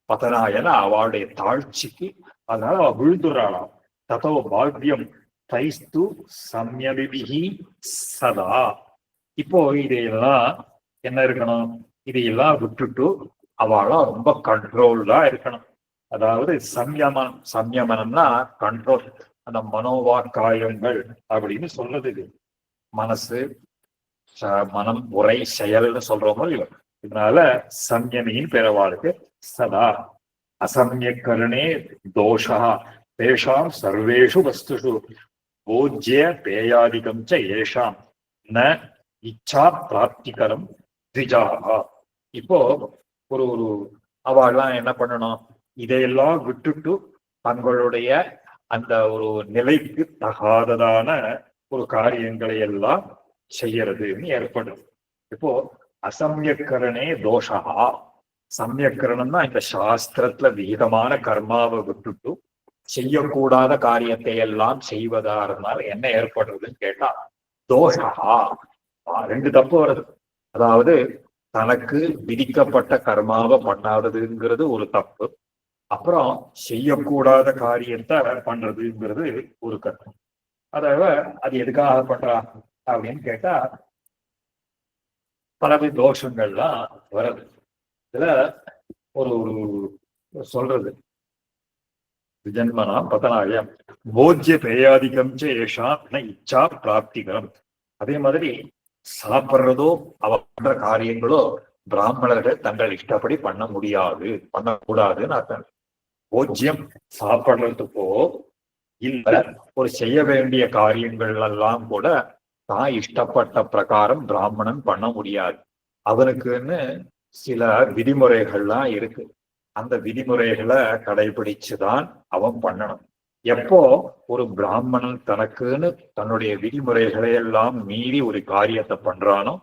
பதனாயன அவளுடைய தாழ்ச்சிக்கு, அதனால அவ விழுந்துறாளாம். ததோ பாவ்யம் தைஸ்து சம்யபிபிஹி சதா. இப்போ இதையெல்லாம் என்ன இருக்கணும், இதையெல்லாம் விட்டுட்டு அவளா ரொம்ப கண்ட்ரோல்டா இருக்கணும். அதாவது சம்யமனம்னா கண்ட்ரோல். அந்த மனோவாக்காயங்கள் அப்படின்னு சொல்றது, மனசு மனம் உரை செயல்னு சொல்றோமோ இல்லையோ, இதனால சம்யமின்னு பெறவாளுக்கு சதா அசம்யக்கரணே தோஷா தேஷாம் சர்வேஷு வஸ்துஷு போஜ்ய பேயாதிகம் ச ஏஷாம் ந இச்சா பிராப்திகரம் த்விஜாஹா. இப்போ ஒரு ஒரு அவள்லாம் என்ன பண்ணணும், இதையெல்லாம் விட்டுட்டு தங்களுடைய அந்த ஒரு நிலைக்கு தகாததான ஒரு காரியங்களை எல்லாம் செய்யறதுன்னு ஏற்படுது. இப்போ அசம்யக்கரணே தோஷா. சமயக்கரணம்னா இந்த சாஸ்திரத்துல விகிதமான கர்மாவை விட்டுட்டு செய்யக்கூடாத காரியத்தை எல்லாம் செய்வதா இருந்தால் என்ன ஏற்படுறதுன்னு கேட்டா தோஷா. ரெண்டு தப்பு வருது. அதாவது தனக்கு விதிக்கப்பட்ட கர்மாவை பண்ணாததுங்கிறது ஒரு தப்பு, அப்புறம் செய்யக்கூடாத காரியத்தை பண்றதுங்கிறது ஒரு கர்மம். அதாவது அது எதுக்காக பண்றா அப்படின்னு கேட்டா பலவித தோஷங்கள்லாம் வருது. இதுல ஒரு சொல்றது ஜென்மனா பதனாயம் போஜ்ய பேயாதிகம் ஏஷா இச்சா பிராப்திகரம். அதே மாதிரி சாப்பிட்றதோ அவ பண்ற காரியங்களோ பிராமணர்கள் தங்கள் இஷ்டப்படி பண்ண முடியாது, பண்ணக்கூடாதுன்னு அர்த்தம். போஜ்யம் சாப்பிடுறதுக்கோ இல்ல ஒரு செய்ய வேண்டிய காரியங்கள் எல்லாம் கூட தான் இஷ்டப்பட்ட பிரகாரம் பிராமணன் பண்ண முடியாது. அவனுக்குன்னு சில விதிமுறைகள்லாம் இருக்கு. அந்த விதிமுறைகளை கடைபிடிச்சுதான் அவன் பண்ணணும். எப்போ ஒரு பிராமணன் தனக்குன்னு தன்னுடைய விதிமுறைகளை எல்லாம் மீறி ஒரு காரியத்தை பண்றானோ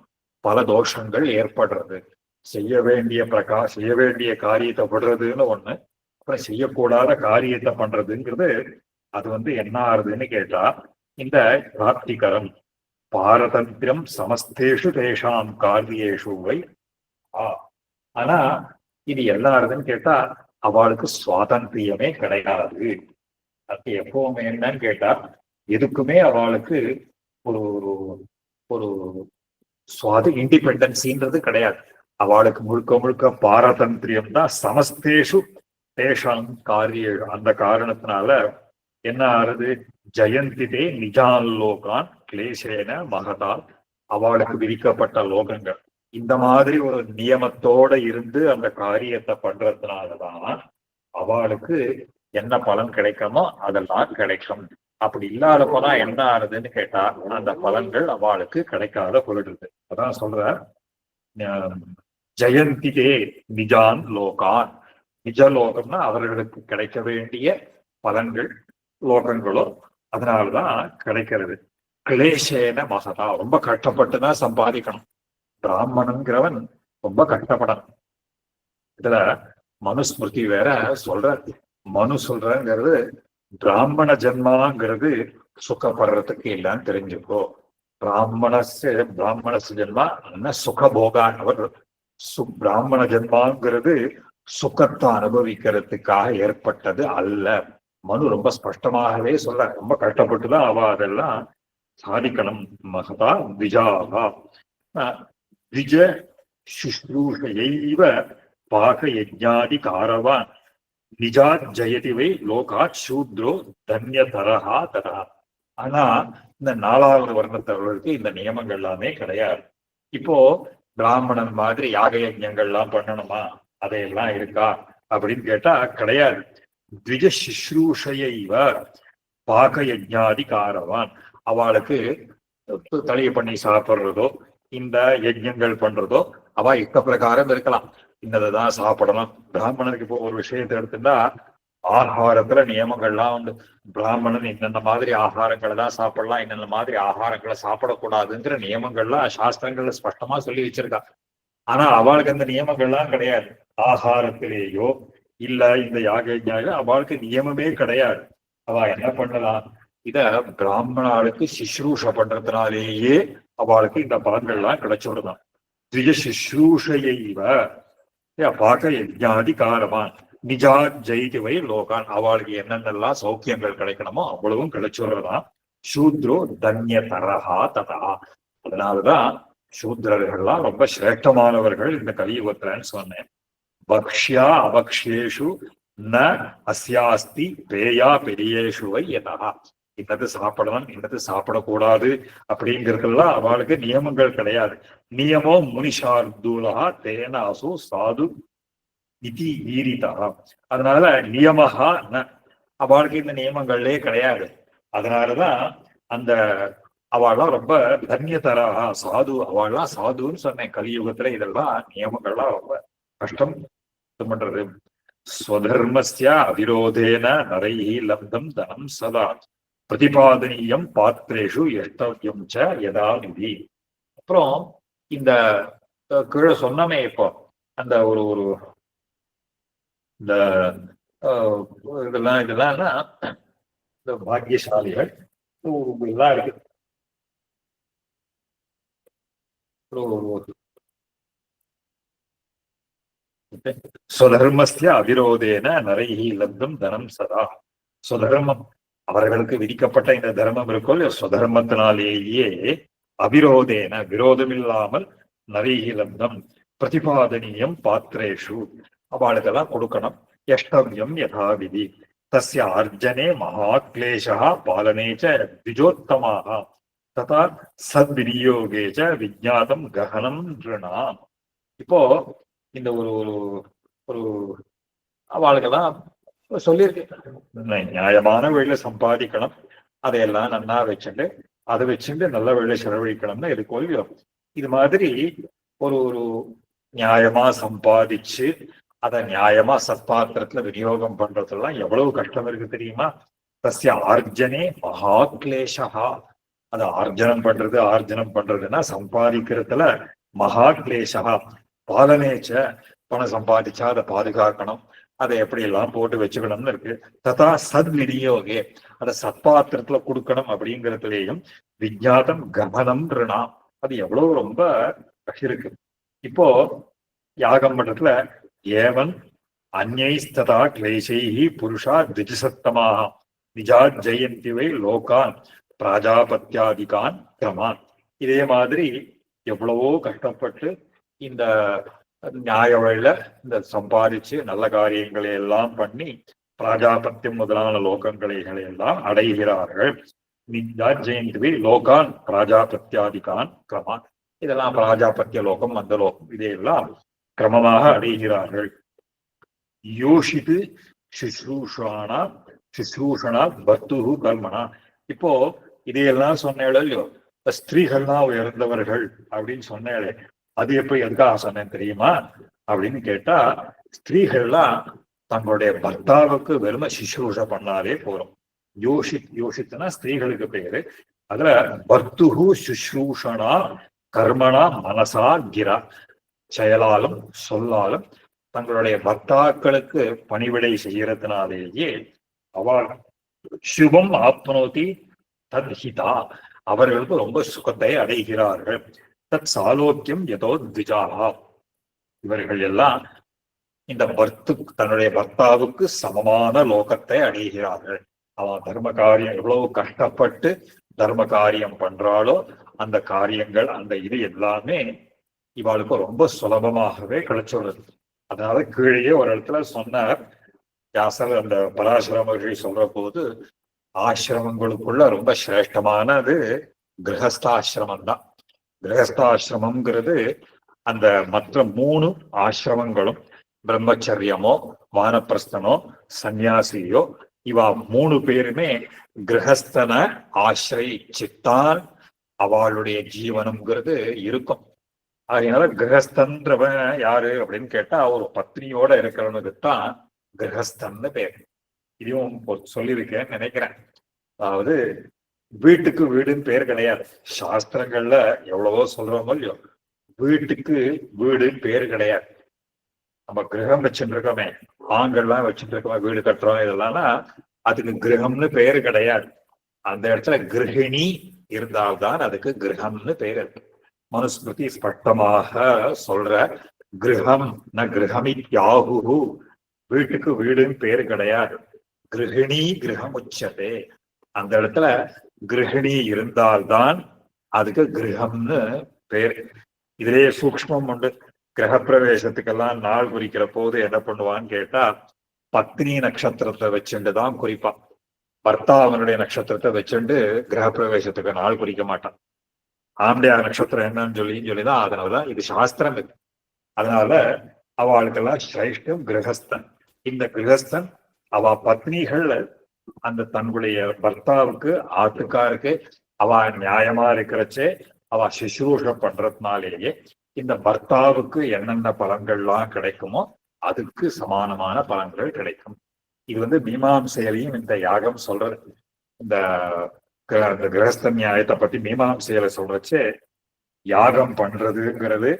பல தோஷங்கள் ஏற்படுறது. செய்ய வேண்டிய காரியத்தை படுறதுன்னு ஒண்ணு, அப்புறம் செய்யக்கூடாத காரியத்தை பண்றதுங்கிறது அது என்ன ஆறுதுன்னு கேட்டா இந்த பிராப்திகரம் பாரதந்திரம் சமஸ்தேஷு தேஷாம் காரியேஷு வை. ஆனா இது என்ன ஆறுதுன்னு கேட்டா அவளுக்கு சுவாதந்திரியமே கிடையாது. அது எப்பவுமே என்னன்னு கேட்டா எதுக்குமே அவளுக்கு ஒரு ஒரு இண்டிபெண்டன்சின்றது கிடையாது. அவளுக்கு முழுக்க முழுக்க பாரதந்திரியம் தான். சமஸ்தேஷு தேஷாம் காரிய. அந்த காரணத்தினால என்ன ஆறுது, ஜெயந்திதே நிஜான் லோகான் கிளேசேன மகதால். அவளுக்கு விதிக்கப்பட்ட லோகங்கள் இந்த மாதிரி ஒரு நியமத்தோட இருந்து அந்த காரியத்தை பண்றதுனாலதான் அவளுக்கு என்ன பலன் கிடைக்குமோ அதெல்லாம் கிடைக்கும். அப்படி இல்லாதப்போனா என்ன ஆறுதுன்னு கேட்டா அந்த பலன்கள் அவளுக்கு கிடைக்காத போயிடுது. அதான் சொல்ற ஜெயந்திதே நிஜான் லோகான். நிஜ லோகம்னா அவர்களுக்கு கிடைக்க வேண்டிய பலன்கள் லோகங்களோ அதனாலதான் கிடைக்கிறது. கிளேசேன மகதா, ரொம்ப கஷ்டப்பட்டுதான் சம்பாதிக்கணும். பிராமணங்கிறவன் ரொம்ப கஷ்டப்படணும். இதுல மனுஸ்மிருதி வேற சொல்ற. மனு சொல்றங்கிறது பிராமண ஜென்மாங்கிறது சுகப்படுறதுக்கு இல்லைன்னு தெரிஞ்சுக்கோ. பிராமண ஜென்மா சுகபோகானவர். பிராமண ஜென்மாங்கிறது சுகத்தை அனுபவிக்கிறதுக்காக ஏற்பட்டது அல்ல. மனு ரொம்ப ஸ்பஷ்டமாகவே சொல்ற. ரொம்ப கஷ்டப்பட்டுதான் அவ அதெல்லாம் சாதிக்கணும். மகதா விஜாகா விஜ சுஷ்ரூஷையைவ பாக யஜ்ஞாதி காரவான் நிஜாத் ஜெயதி வை லோகாத் சூத்ரோ தன்யதரஹா தரஹா. ஆனா இந்த 4வது வர்ணத்தவர்களுக்கு இந்த நியமங்கள் எல்லாமே கிடையாது. இப்போ பிராமணன் மாதிரி யாக யஜ்ஞங்கள்லாம் பண்ணணுமா, அதையெல்லாம் இருக்கா அப்படின்னு கேட்டா கிடையாது. த்விஜ சுஷ்ரூஷையைவ பாக யஜ்ஞாதி காரவான். அவளுக்கு தலையை பண்ணி சாப்பிட்றதோ இந்த யஜ்ஞங்கள் பண்றதோ அவ இஷ்ட பிரகாரம் இருக்கலாம். இன்னதான் சாப்பிடணும். பிராமணனுக்கு இப்போ ஒரு விஷயத்தை எடுத்துட்டா ஆகாரத்துல நியமங்கள்லாம் உண்டு. பிராமணன் இன்னென்ன மாதிரி ஆகாரங்களை தான் சாப்பிடலாம், இன்னென்ன மாதிரி ஆகாரங்களை சாப்பிடக்கூடாதுங்கிற நியமங்கள்லாம் சாஸ்திரங்கள்ல ஸ்பஷ்டமா சொல்லி வச்சிருக்கா. ஆனா அவளுக்கு அந்த நியமங்கள்லாம் கிடையாது. ஆகாரத்திலேயோ இல்ல இந்த யாக அவளுக்கு நியமமே கிடையாது. அவ என்ன பண்ணலாம், இத பிராமணாளுக்கு சிஸ்ரூஷ பண்றதுனாலேயே அவளுக்கு இந்த பலன்கள்லாம் கிடைச்சுடுதான். திஜ சிஸ்ரூஷையைவ பாக யஜ்ஞாதி காரவான் நிஜா ஜெயிதி வை லோகான். அவளுக்கு என்னென்னலாம் சௌக்கியங்கள் கிடைக்கணுமோ அவ்வளவும் கிடைச்சுடுறதான். சூத்ரோ தன்ய தரஹா ததா. அதனாலதான் சூத்ரர்கள்லாம் ரொம்ப சிரேஷ்டமானவர்கள் இந்த கலியுகத்துலன்னு சொன்னேன். பக்ஷ்யா அபக்ஷேஷு ந அஸ்யாஸ்தி பேயா பெரியேஷு வை யதா. இன்னது சாப்பிடலாம் இன்னது சாப்பிடக்கூடாது அப்படிங்கிறதுலாம் அவளுக்கு நியமங்கள் கிடையாது. நியமோ முனிஷார்தூலா தேனாசு சாது இதி ஈரிதா. அதனால நியமஹா ந, அவளுக்கு இந்த நியமங்களே கிடையாது. அதனாலதான் அந்த அவள்லாம் ரொம்ப தன்யதராக சாது. அவள்லாம் சாதுன்னு சொன்னேன். கலியுகத்துல இதெல்லாம் நியமங்கள்லாம் ரொம்ப கஷ்டம் பண்றது. ஸ்வதர்மஸ்ய அவிரோதேன நரைஹி லப்தம் தனம் சதா பிரதிபாதனீயம் பாத்திரேஷு எஷ்டவ்யம் ச யதா விதி. அப்புறம் இந்த கீழே சொன்னமே இப்போ அந்த ஒரு ஒரு இந்த இதெல்லாம் இதெல்லாம்னா இந்த பாக்கியசாலிகள் இதெல்லாம் இருக்கு. ஸ்வதர்மஸ்ய அவிரோதேன நரைஹி லப்தம் தனம் சதா. ஸ்வதர்மம் அவர்களுக்கு விதிக்கப்பட்ட இந்த தர்மம் இருக்கோ ஸ்வதர்மத்தினாலேயே அவிரோதேன விரோதமில்லாமல் நரைஹி லப்தம் பிரதிபாதனீயம் பாத்திரேஷு அவளுக்கெல்லாம் கொடுக்கணும். எஷ்டவ்யம் யதாவிதி தஸ்ய அர்ஜனே மகாக்லேஷா பாலனே ச த்விஜோத்தமாக ததா சத்விநியோகே ச விஜாதம் ககனம் ரிணாம். இப்போ இந்த ஒரு ஒரு ஒரு அவளுக்கெல்லாம் சொல்லியிருக்கு நியாயமான வழியில சம்பாதிக்கணும், அதையெல்லாம் நன்னா வச்சுட்டு அதை வச்சுட்டு நல்ல வழியில செலவழிக்கணும்னு இது கொள்கிறோம். இது மாதிரி ஒரு ஒரு நியாயமா சம்பாதிச்சு அதை நியாயமா சத்பாத்திரத்துல விநியோகம் பண்றதெல்லாம் எவ்வளவு கஷ்டம் இருக்கு தெரியுமா? தஸ்ய ஆர்ஜனே மகாக்லேஷா. அதை ஆர்ஜனம் பண்றதுன்னா சம்பாதிக்கிறதுல மகாக்லேஷா பாலனேச்ச பணம் சம்பாதிச்சா அதை பாதுகாக்கணும், அதை எப்படி எல்லாம் போட்டு வச்சுக்கணும்னு இருக்கு. ததா சத் விநியோகே அதை சத்பாத்திரத்துல கொடுக்கணும் அப்படிங்கிறதுலேயும் விஜாதம் கமனம் ரிணா அது எவ்வளவு ரொம்ப இருக்கு. இப்போ யாகம் பண்றதுல ஏவன் அந்நைஸ்ததா கிளேசைஹி புருஷா திஜசத்தமாக நிஜா ஜெயந்திவை லோகான் பிராஜாபத்தியாதிகான் கிரமான். இதே மாதிரி எவ்வளவோ கஷ்டப்பட்டு இந்த நியாய வழியில இந்த சம்பாதிச்சு நல்ல காரியங்களை எல்லாம் பண்ணி பிராஜாபத்தியம் முதலான லோகங்களை எல்லாம் அடைகிறார்கள். நிஜா ஜெயந்திவை லோகான் பிராஜாபத்தியாதிகான் கிரமான். இதெல்லாம் பிராஜாபத்திய லோகம் அந்த லோகம் இதையெல்லாம் கிரமமாக அடைகிறார்கள். யோஷித்து சுஷ்ரூஷானா சுஷ்ரூஷனா பர்த்துஹு கர்மனா. இப்போ இதையெல்லாம் சொன்னேளோ இல்லையோ ஸ்திரீகள்லாம் உயர்ந்தவர்கள் அப்படின்னு சொன்னேளே அது எப்படி எதுக்காக சொன்னேன் தெரியுமா அப்படின்னு கேட்டா, ஸ்திரீகள்லாம் தங்களுடைய பர்த்தாவுக்கு வெறும சுஷ்ரூஷ பண்ணாலே போறோம். யோஷித்துனா ஸ்திரீகளுக்கு பேரு. அதுல பர்த்துஹு சுஷ்ரூஷனா கர்மனா மனசா கிரா செயலாலும் சொல்லாலும் தங்களுடைய பர்த்தாக்களுக்கு பணிவிடை செய்யறதுனாலேயே அவள் சுபம் ஆப்னோதி தத்ஹிதா அவர்களுக்கு ரொம்ப சுகத்தை அடைகிறார்கள். தத் சாலோக்கியம் எதோ திஜாகா இவர்கள் எல்லாம் இந்த தன்னுடைய பர்த்தாவுக்கு சமமான லோகத்தை அடைகிறார்கள். அவன் தர்ம காரியம் எவ்வளவு கஷ்டப்பட்டு தர்ம காரியம் பண்றாளோ அந்த காரியங்கள் அந்த இது எல்லாமே இவாளுக்கு ரொம்ப சுலபமாகவே கிடைச்சுள்ளது. அதனால கீழே ஒரு இடத்துல சொன்னார் வியாசர், அந்த பராசர மகிழ்ச்சி சொல்ற போது ஆசிரமங்களுக்குள்ள ரொம்ப சிரேஷ்டமானது கிரகஸ்தாசிரமம் தான். கிரகஸ்தாசிரமம்ங்கிறது அந்த மற்ற 3 ஆசிரமங்களும் பிரம்மச்சரியமோ வானப்பிரஸ்தனோ சந்நியாசியோ இவா 3 பேருமே கிரகஸ்தன ஆசிரியிச்சுத்தான் அவளுடைய ஜீவனம்ங்கிறது இருக்கும். அதனால கிரகஸ்தன்றவன் யாரு அப்படின்னு கேட்டா ஒரு பத்னியோட இருக்கிறவனுக்கு தான் கிரகஸ்தன்னு பேர். இதையும் சொல்லியிருக்கேன்னு நினைக்கிறேன். அதாவது வீட்டுக்கு வீடுன்னு பேர் கிடையாது. சாஸ்திரங்கள்ல எவ்வளவோ சொல்றோமோ இல்லையோ வீட்டுக்கு வீடுன்னு பேர் கிடையாது. நம்ம கிரகம் வச்சுட்டு இருக்கோமே, ஆண்கள்லாம் வச்சுட்டு இருக்கோமே, வீடு கட்டுறோம் இதெல்லாம்னா அதுக்கு கிரகம்னு பேரு கிடையாது. அந்த இடத்துல கிரகிணி இருந்தால்தான் அதுக்கு கிரகம்னு பேர் இருக்கு. மனுஸ்மிருதி ஸ்பஷ்டமாக சொல்ற கிரகம் ந கிரகமித்யாஹு, வீட்டுக்கு வீடுன்னு பேரு கிடையாது. கிரகிணி கிரகம் உச்சதே. அந்த இடத்துல கிரகிணி இருந்தால்தான் அதுக்கு கிரகம்னு பேர். இதுலயே சூக்ஷ்மம் உண்டு. கிரக பிரவேசத்துக்கெல்லாம் நாள் குறிக்கிற போது என்ன பண்ணுவான்னு கேட்டா பத்னி நட்சத்திரத்தை வச்சுட்டு தான் குறிப்பான். பர்த்தா அவனுடைய நட்சத்திரத்தை வச்சுட்டு கிரக பிரவேசத்துக்கு நாள் குறிக்க மாட்டான். ஆம்படியா நட்சத்திரம் என்னன்னு சொல்லிதான். அதனாலதான் இது சாஸ்திரம் இருக்கு. அதனால அவளுக்கெல்லாம் சிரேஷ்டம் கிரகஸ்தன். இந்த கிரகஸ்தன் அவ பத்னிகள் அந்த தன்னுடைய பர்த்தாவுக்கு ஆத்துக்காருக்கு அவ நியாயமா இருக்கிறச்சே அவ சுஷ்ரூஷ பண்றதுனாலேயே இந்த பர்த்தாவுக்கு என்னென்ன பலன்கள்லாம் கிடைக்குமோ அதுக்கு சமானமான பலன்கள் கிடைக்கும். இது மீமாம்சையிலையும் இந்த யாகம் சொல்றது. இந்த கிரகஸ்த நியாயத்தை பத்தி மீமாம்சையில சொல்றச்சே, யாகம் பண்றதுங்கிறது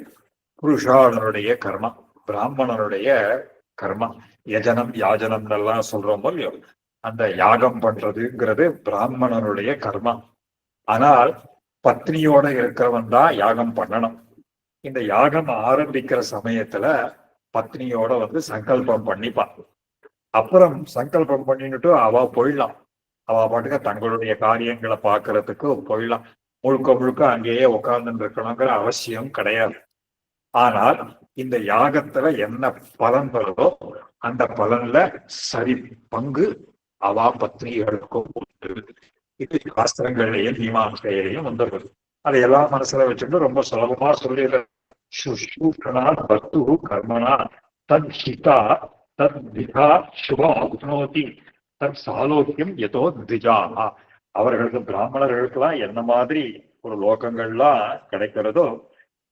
புருஷாளனுடைய கர்மா, பிராமணனுடைய கர்மா. யஜனம் யாஜனம் எல்லாம் சொல்றோம் இல்லையோ, அந்த யாகம் பண்றதுங்கிறது பிராமணனுடைய கர்மா. ஆனால் பத்னியோட இருக்கிறவன் தான் யாகம் பண்ணணும். இந்த யாகம் ஆரம்பிக்கிற சமயத்துல பத்னியோட சங்கல்பம் பண்ணிப்பான். அப்புறம் சங்கல்பம் பண்ணிட்டு அவ போயிடலாம். அவ பாட்டுக்க தங்களுடைய காரியங்களை பார்க்கறதுக்கு போயிடலாம். முழுக்க முழுக்க அங்கேயே உட்கார்ந்து இருக்கணுங்கிற அவசியம் கிடையாது. ஆனால் இந்த யாகத்துல என்ன பலன் வருதோ அந்த பலன்ல சரி பங்கு அவா பத்னிகளுக்கும் உண்டு. இது சாஸ்திரங்களையும் மீமாம்சையிலையும் வந்துடுறது. அதையெல்லாம் மனசுல வச்சுட்டு ரொம்ப சுலபமா சொல்லிடுற. சுஷ்ரூஷனா பக்து கர்மனா தத் ஹிதா தத் திகா சுபம் உப்னோதி தத் சாலோக்கியம் எதோ திஜாஹா. அவர்களுக்கு பிராமணர்களுக்கெல்லாம் என்ன மாதிரி ஒரு லோகங்கள்லாம் கிடைக்கிறதோ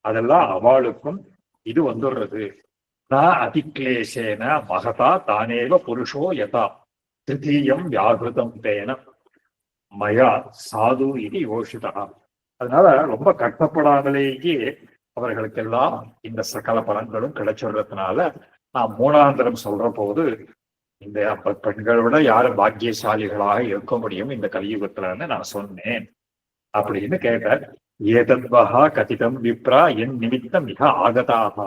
அதெல்லாம் அவளுக்கும் இது வந்துடுறது. நான் அதிக்லேசேன மகதா தானேவ புருஷோ யதா திருத்தீயம் வியாகிருதம் தேன மயா சாது இது யோசிதா. அதனால ரொம்ப கஷ்டப்படாமலேயே அவர்களுக்கெல்லாம் இந்த சகல பலன்களும் கிடைச்சிடுறதுனால நான் மூணாந்திரம் சொல்ற போது இந்த பெண்களை விட யாரும் பாக்கியசாலிகளாக இருக்க முடியும் இந்த கலியுகத்துலன்னு நான் சொன்னேன் அப்படின்னு கேட்டார். ஏதத்வஹா கதிதம் விப்ரா என் நிமித்தம் மிக ஆகதாக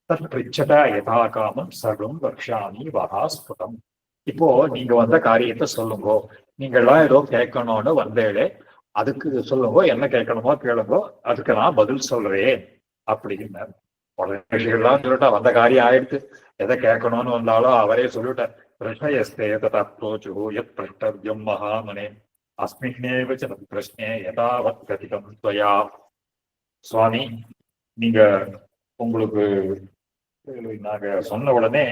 தத் பிரிச்சதா யதா காமம் சர்வம் வக்ஷாமி வஹா ஸ்புடம். இப்போ நீங்க வந்த காரியத்தை சொல்லுங்கோ. நீங்கள்லாம் ஏதோ கேட்கணும்னு வந்தேளே, அதுக்கு சொல்லுங்கோ, என்ன கேட்கணுமோ கேளுங்கோ, அதுக்கு நான் பதில் சொல்றேன் அப்படின்னு எல்லாம் சொல்லிட்டா. வந்த காரியம் ஆயிடுத்து. எதை கேட்கணும்னு வந்தாலும் அவரே சொல்லிட்டார். பிரஷ்னயஸ்தே தத்ரோச்சு யத் பிரஷ்டவ்யம் மகாமனே அஸ்மின்னேவ ச பிரஷ்னே யதாவத் கதிகம் துவயா. சுவாமி, நீங்க உங்களுக்கு நாங்க சொன்ன உடனே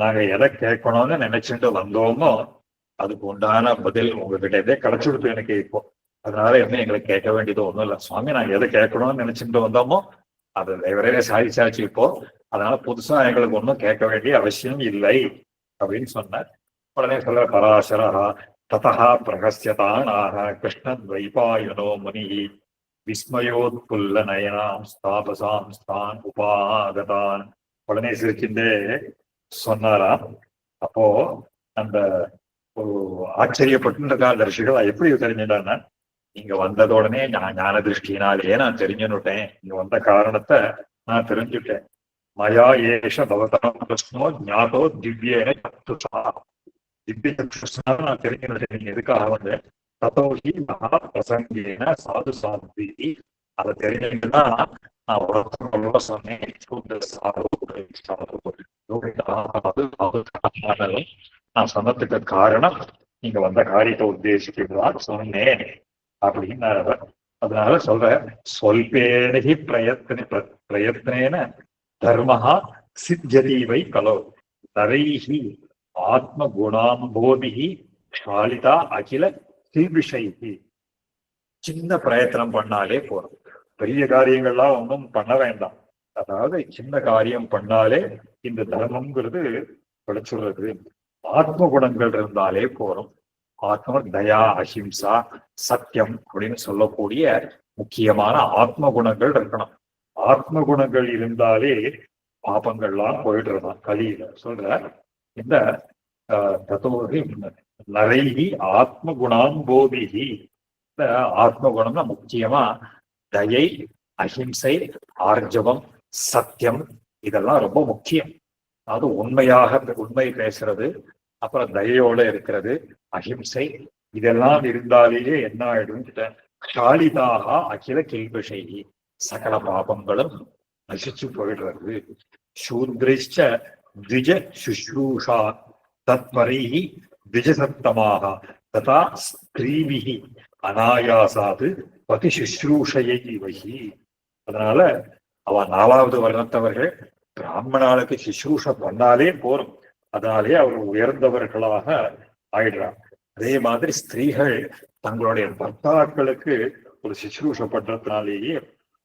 நாங்க எதை கேட்கணும்னு நினைச்சுட்டு வந்தோமோ அதுக்கு உண்டான பதில் உங்ககிட்ட கிடைச்சுடுத்து எனக்கு இப்போ. அதனால என்ன எங்களுக்கு கேட்க வேண்டியது ஒண்ணும் இல்லை சுவாமி. நாங்க எதை கேட்கணும்னு நினைச்சுட்டு வந்தோமோ அது விரைவே சாதிச்சாச்சு இப்போ. அதனால புதுசா எங்களுக்கு ஒன்றும் கேட்க வேண்டிய அவசியம் இல்லை அப்படின்னு சொன்னார். உடனே சொல்ற பராசரா ததா பிரகஸ்யதானாக கிருஷ்ணன் வைபாயனோ முனி விஸ்மயோத்புல்ல நயனாம் ஸ்தாபசாம் ஸ்தான் உபாகதான். உடனே சிரிச்சுட்டே சொன்னாராம். அப்போ அந்த ஒரு ஆச்சரியப்பட்டு ரிஷிகள் எப்படி தெரிஞ்சுட்டான்னா, நீங்க வந்தத உடனே ஞான திருஷ்டினாலேயே நான் தெரிஞ்சுன்னுட்டேன். நீங்க வந்த காரணத்தை நான் தெரிஞ்சுட்டேன். மயா ஏஷ பவதாம் பிரஸ்னோ ஞாதோ திவ்யேன சத்துஷா. திவ்ய சத்துஷா நான் தெரிஞ்சுட்டேன். நீங்க எதுக்காக வந்து ததோஹி மகா பிரசங்கேன சாது சாந்தி. அதை தெரிஞ்சீங்கன்னா நான் உலகத்தோட சொன்னேன். நான் சொன்னதுக்கு காரணம் நீங்க வந்த காரியத்தை உத்தேசிக்கிறதா சொன்னேன் அப்படின்னு. அதனால சொல்ற சொல்பேனகி பிரயத்னேன தர்மஹா சித்தியதீவை கலோ நரைஹி ஆத்ம குணாம்போதிஹி ஷாலிதா அகில ஸ்ரீவிஷைஹி. சின்ன பிரயத்தனம் பண்ணாலே போறோம். பெரிய காரியங்கள்லாம் ஒன்றும் பண்ண வேண்டாம். அதாவது சின்ன காரியம் பண்ணாலே இந்த தர்மம்ங்கிறது கிடைச்சுடுறது. ஆத்ம குணங்கள் இருந்தாலே போறோம். ஆத்ம தயா அஹிம்சா சத்தியம் அப்படின்னு சொல்லக்கூடிய முக்கியமான ஆத்ம குணங்கள் இருக்கணும். ஆத்ம குணங்கள் இருந்தாலே பாபங்கள்லாம் போயிடுறதான். கலியில சொல்ற இந்த தத்துவ நரைகி ஆத்ம குணாம்போதிகி. இந்த ஆத்ம குணம்னா முக்கியமா தயை, அஹிம்சை, ஆர்ஜவம், சத்தியம் இதெல்லாம் ரொம்ப முக்கியம். அது உண்மை பேசுறது, அப்புறம் தயையோட இருக்கிறது, அஹிம்சை இதெல்லாம் இருந்தாலேயே என்ன ஆயிடும், ஷாலிதாக அகில கில்பிஷை சகல பாபங்களும் நசிச்சு போயிடுறது. சூத்ரிஷ்ட த்விஜ சுஷ்ரூஷா தத்வரை த்விஜசத்தமாக ததா ஸ்திரீபிகி அனாயாசாது பதி சுஷ்ரூஷையை வகி. அதனால அவ 4வது வர்ணத்தவர்கள் பிராமணாளுக்கு சுஷ்ரூஷ பண்ணாலே போரும். அதனாலே அவர்கள் உயர்ந்தவர்களாக ஆயிடுறாங்க. அதே மாதிரி ஸ்திரீகள் தங்களுடைய பர்த்தாக்களுக்கு ஒரு சுஷ்ரூஷ பண்றதுனாலேயே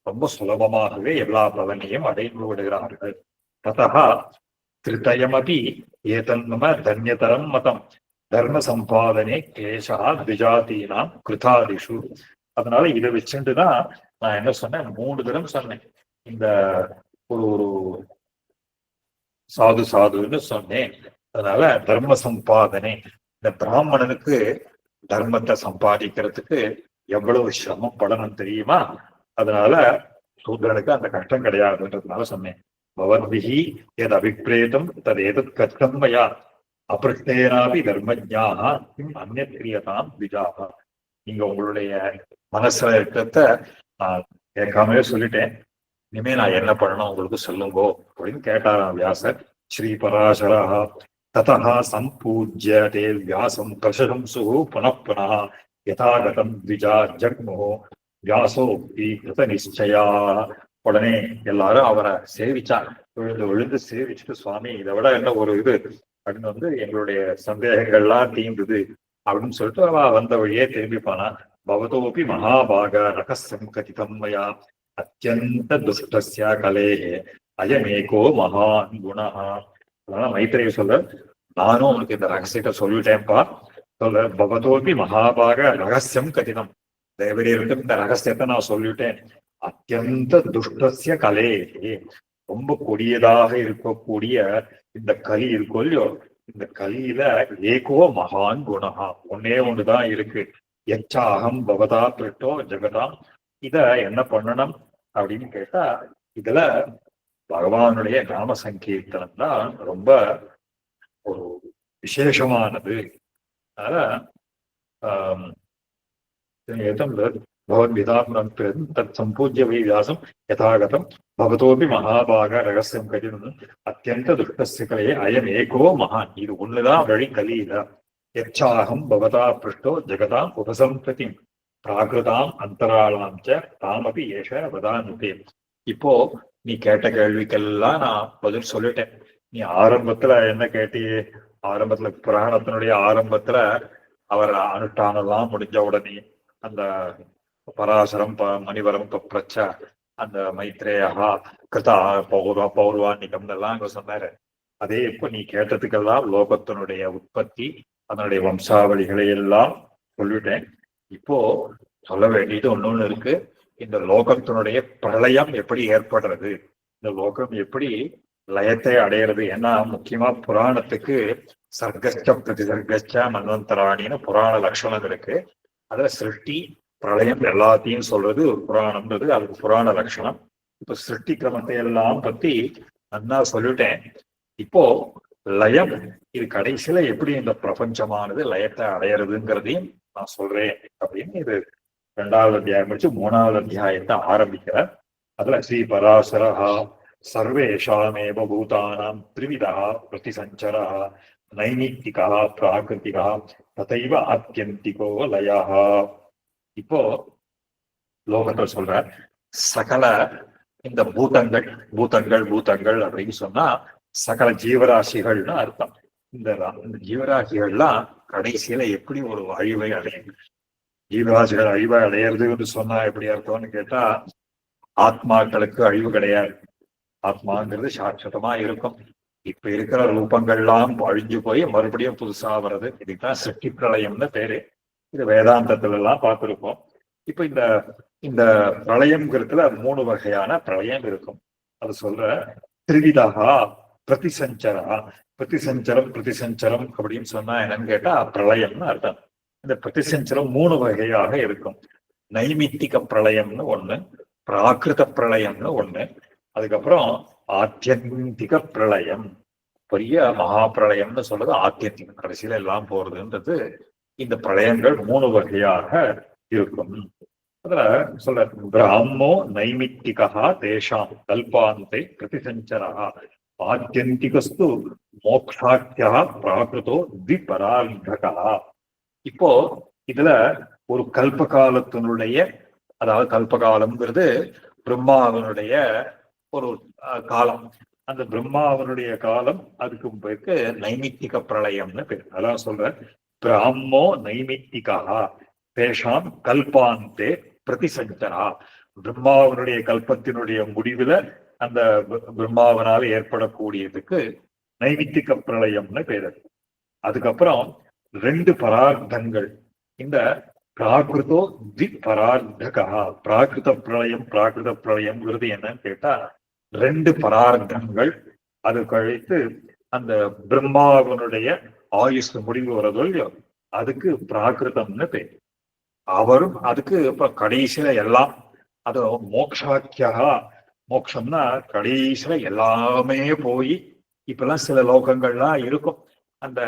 ரொம்ப சுலபமாகவே எல்லா பலனையும் அடைந்து விடுகிறார்கள். ததா திருத்தயமபி ஏதன்மம தன்யதரம் மதம் தர்ம சம்பாதனே கேசா திஜாதீனாம் கிருதாதிஷு. அதனால இதை வச்சுட்டுதான் நான் என்ன சொன்னேன், 3 தரம் சொன்னேன். இந்த ஒரு ஒரு சாது சாதுன்னு சொன்னேன். அதனால தர்ம சம்பாதனை, இந்த பிராமணனுக்கு தர்மத்தை சம்பாதிக்கிறதுக்கு எவ்வளவு சிரமம் படணும் தெரியுமா? அதனால சூத்திரனுக்கு அந்த கஷ்டம் கிடையாதுன்றதுனால சொன்னேன். பவத்பிஹி எது அபிப்பிரேதம் தது ஏதத் கஷ்டம் மயா அபிருஷ்டேனாபி தர்மஜ்ஞாக அந்நியதாம் விஜாகா. நீங்க உங்களுடைய மனசுல இருக்கிறத நான் கேட்காமலே சொல்லிட்டேன். இனிமே நான் என்ன பண்ணணும் உங்களுக்கு சொல்லுங்கோ அப்படின்னு கேட்டாராம் வியாசர். ஸ்ரீ பராசரா ததா சம்பூஜ்ய தே வியாசம் பிரசம்சு புனః யதாகதம் த்விஜா ஜக்முஹோ வியாசோக்தி கிருத நிச்சயா. உடனே எல்லாரும் அவரை சேவிச்சார். விழுந்து விழுந்து சேவிச்சுட்டு, சுவாமி இதை விட என்ன ஒரு இது அப்படின்னு எங்களுடைய சந்தேகங்கள்லாம் தீர்ந்தது அப்படின்னு சொல்லிட்டு அவ வந்த வழியே திரும்பிப்பானா. பவதோபி மகாபாக ரகசியம் கதிதம் மயா அத்தியந்த துஷ்டஸ்ய கலேஹே அயமேகோ மகான் குணா. அதனால மைத்திரேய சொல்ல, நானும் உனக்கு இந்த ரகசியத்தை சொல்லிட்டேன்ப்பா. சொல்ல, பவதோபி மகாபாக ரகசியம் கதிதம், தேவரீருக்கு இந்த ரகசியத்தை நான் சொல்லிட்டேன். அத்தியந்த துஷ்டஸ்ய கலேஹே, ரொம்ப கொடியதாக இருக்கக்கூடிய இந்த கலி இருக்கோ இல்லையோ, இந்த கலியில ஏகோ மகான் குணா, ஒன்னே ஒண்ணுதான் இருக்கு. எச்சாகம் பவதா பிரிட்டோ ஜெகதாம். இத என்ன பண்ணணும் அப்படின்னு கேட்டா, இதுல பகவானுடைய நாம சங்கீர்த்தனம் தான் ரொம்ப ஒரு விசேஷமானது. அதனால பகவத்விதாம் தத் சம்பூஜ்ய வை வியாசம் யதாகதம் பகவதோபி மகாபாக ரகசியம் கடினம் அத்தியந்த துஷ்டஸ்ய கலையே அயம் ஏகோ மகான். இது ஒண்ணுதான் வழி கலியில. எச்சாகம் பவதா பிருஷ்டோ ஜெகதாம் உபசம்பிரதி பிராகிருதாம் அந்தராளாம் தாமபி ஏஷ வதானுதே. இப்போ நீ கேட்ட கேள்விக்கெல்லாம் நான் பதில் சொல்லிட்டேன். நீ ஆரம்பத்துல என்ன கேட்டியே, ஆரம்பத்துல புராணத்தினுடைய ஆரம்பத்துல அவர் அனுஷ்டானெல்லாம் முடிஞ்ச உடனே அந்த பராசரம் மணிவரம் பிரச்ச அந்த மைத்ரேயா கிருதா பௌர்வாணிகம் எல்லாம் அங்க சொன்னாரு. அதே இப்போ நீ கேட்டதுக்கெல்லாம் லோகத்தினுடைய உற்பத்தி, அதனுடைய வம்சாவளிகளை எல்லாம் சொல்லிட்டேன். இப்போ சொல்ல வேண்டியது ஒன்னொன்னு இருக்கு. இந்த லோகத்தினுடைய பிரளயம் எப்படி ஏற்படுறது, இந்த லோகம் எப்படி லயத்தை அடையிறது. ஏன்னா முக்கியமா புராணத்துக்கு சர்க்கச்ச பிரதிசர்க்கச்ச மன்வந்தராணின்னு புராண லட்சணம் இருக்கு. அதுல சிருஷ்டி பிரளயம் எல்லாத்தையும் சொல்றது ஒரு புராணம்ன்றது அதுக்கு புராண லட்சணம். இப்ப சிருஷ்டி கிரமத்தை எல்லாம் பத்தி நல்லா சொல்லிட்டேன். இப்போ லயம், இது கடைசியில எப்படி இந்த பிரபஞ்சமானது லயத்தை அடையிறதுங்கிறதையும் நான் சொல்றேன் அப்படின்னு இது 2வது அத்தியாயம் முடிச்சு 3வது அத்தியாயத்தை ஆரம்பிக்கிறார். அதுல ஸ்ரீ பராசரஹா சர்வேஷாமேவ பூதானாம் த்ரிவிதா பிரதிசஞ்சரா நைமித்திகா பிராகிருதிகா ததைவ ஆத்யந்திகோ லயா. இப்போ லோகத்தில் சொல்ற சகல இந்த பூதங்கள் பூதங்கள் பூதங்கள் அப்படின்னு சொன்னா சகல ஜீவராசிகள்னு அர்த்தம். இந்த ஜீவராசிகள்லாம் கடைசியில எப்படி ஒரு அழிவை அடையும், ஜீவராசிகள் அழிவை அடையிறதுன்னு சொன்னா எப்படி அர்த்தம்னு கேட்டா, ஆத்மாக்களுக்கு அழிவு கிடையாது. ஆத்மாங்கிறது சாட்சதமா இருக்கும். இப்ப இருக்கிற ரூபங்கள்லாம் அழிஞ்சு போய் மறுபடியும் புதுசா வர்றது, இதுதான் சிருஷ்டி பிரளயம்னு பேரு. இது வேதாந்தத்துல எல்லாம் பார்த்திருக்கோம். இப்ப இந்த இந்த பிரளயம்ங்கிறதுல 3 வகையான பிரளயம் இருக்கும். அது சொல்ற திரிவிதா பிரதிசஞ்சரா. பிரதிசஞ்சரம் அப்படின்னு சொன்னா என்னன்னு கேட்டா பிரளயம்னு அர்த்தம். இந்த பிரதிசஞ்சரம் 3 வகையாக இருக்கும். நைமித்திக பிரளயம்னு ஒண்ணு, பிராகிருத பிரளயம்னு ஒண்ணு, அதுக்கப்புறம் ஆத்தியந்திக பிரளயம். பெரிய மகா பிரளயம்னு சொல்றது ஆத்தியந்திகம், கடைசியில எல்லாம் போறதுன்றது. இந்த பிரளயங்கள் 3 வகையாக இருக்கும். அதுல சொல்ற பிராமோ நைமித்திகா தேஷாம் கல்பாந்தை பிரதிசஞ்சரா ஆத்தியந்திகஸ்து மோக்ஷாக்கியா பிராகிருதோ திபரார்த்தகா. இப்போ இதுல ஒரு கல்பகாலத்தினுடைய, அதாவது கல்பகாலம்ங்கிறது பிரம்மாவனுடைய ஒரு காலம். அந்த பிரம்மாவனுடைய காலம், அதுக்கு பேருக்கு நைமித்திக பிரளயம்னு பேர். அதான் சொல்ற பிராமோ நைமித்திகா தேஷாம் கல்பாந்தே பிரதிசஞ்சரா. பிரம்மாவனுடைய கல்பத்தினுடைய முடிவுல அந்த பிரம்மாவனால ஏற்படக்கூடியதுக்கு நைமித்திக பிரளயம்னு பேரு. அதுக்கப்புறம் 2 பரார்த்தங்கள். இந்த பிராகிருதோ பரார்த்தகா, பிராகிருத பிரளயம்ங்கிறது என்னன்னு கேட்டா 2 பரார்த்தங்கள். அது கழித்து அந்த பிரம்மாவனுடைய ஆயுஷ் முடிவு வரதோ இல்லையோ அதுக்கு பிராகிருதம்னு பேர். அவரும் அதுக்கு இப்ப கடைசியில எல்லாம் அது மோக்ஷாக்கியா, மோட்சம்னா கடைசியில எல்லாமே போய் இப்பெல்லாம் சில லோகங்கள்லாம் இருக்கும். அந்த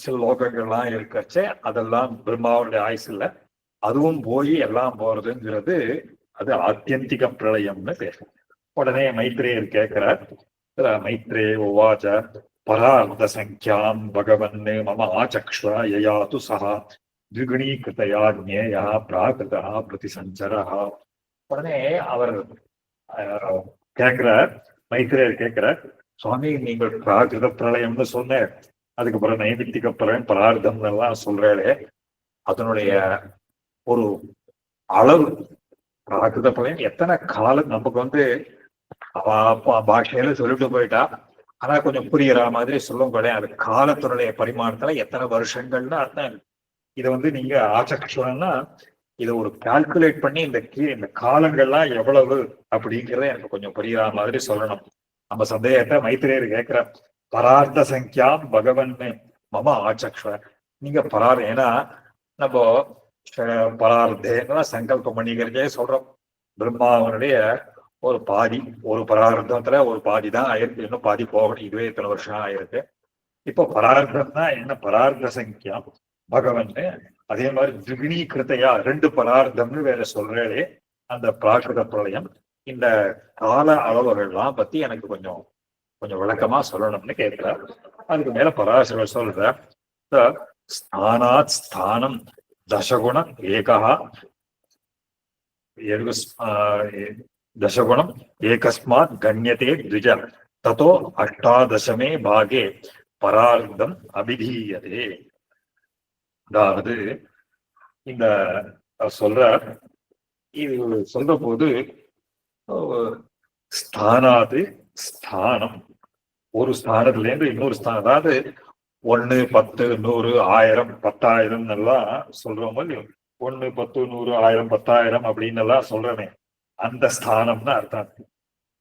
சில லோகங்கள்லாம் இருக்கச்சே அதெல்லாம் பிரம்மாவுடைய ஆயுசுல அதுவும் போய் எல்லாம் போறதுங்கிறது அது ஆத்தியந்திக பிரளயம்னு பேசும். உடனே மைத்ரேயர் கேட்கிறார், மைத்ரே உவாச்ச பரார்த்த சங்கியாம் பகவன் மம ஆச்சக்ஷ்வ யயாது சஹா த்விகுணீகிருதயா ஞேயா பிராகிருதா பிரதிசஞ்சரா. உடனே அவர் கேட்கிறார், மைத்ரேயர் கேட்கிறார், சுவாமி நீங்கள் பிராகிருத பிரளயம்னு சொன்னேன், அதுக்கப்புறம் நைமித்திக பிரளயம் பரார்த்தம் எல்லாம் சொல்றாளே அதனுடைய ஒரு அளவு, பிராகிருத பிரளயம் எத்தனை காலம் நமக்கு பாஷையில சொல்லிட்டு போயிட்டா, ஆனா கொஞ்சம் புரியுற மாதிரி சொல்லும் கிடையாது. காலத்தினுடைய பரிமாணத்துல எத்தனை வருஷங்கள்னு அர்த்தம். இதை நீங்க ஆச்சக்ஷன்னா இதை ஒரு கால்குலேட் பண்ணி இந்த காலங்கள்லாம் எவ்வளவு அப்படிங்கிறத எனக்கு கொஞ்சம் புரியுற மாதிரி சொல்லணும். நம்ம சந்தேகத்தை மைத்திரேயர் கேட்கிற, பரார்த்த சங்கியாம் பகவன் மம ஆச்சக்ஷ. நீங்க ஏன்னா நம்ம பரார்த்தேன்னா சங்கல்பம் பண்ணிக்கிறதே சொல்றோம். பிரம்மாவனுடைய ஒரு பாதி, ஒரு பரார்த்தத்துல ஒரு பாதி தான் ஆயிருக்கு, இன்னும் பாதி போகணும். இதுவே இத்தனை வருஷம் ஆயிருக்கு. இப்போ பரார்த்தம்னா என்ன, பரார்த்த சங்கியாம் பகவன். அதே மாதிரி திவினீகிருத்தையா 2 பரார்த்தம்னு வேற சொல்றே. அந்த பிராகிருத பிரளயம் இந்த கால அளவுகள்லாம் பத்தி எனக்கு கொஞ்சம் விளக்கமா சொல்லணும்னு கேட்கிறார். அதுக்கு மேல பராசரர் சொல்ற, ஸ்தானாத் ஸ்தானம் தசகுணம் ஏகா தசகுணம் ஏகஸ்மாத் கண்யதே த்விஜ ததோ அஷ்டாதசமே பாகே பரார்த்தம் அபிதீயதே. அதாவது இந்த சொல்ற, இது சொல்ற போது ஸ்தானாது ஸ்தானம், ஒரு ஸ்தானத்துல இருந்து இன்னொரு ஸ்தானம், அதாவது 1 10 100 1000 10,000 எல்லாம் சொல்றோம் இல்லையோ, 1 10 100 1000 10,000 அப்படின்னு எல்லாம் சொல்றமே, அந்த ஸ்தானம்னு அர்த்தம்.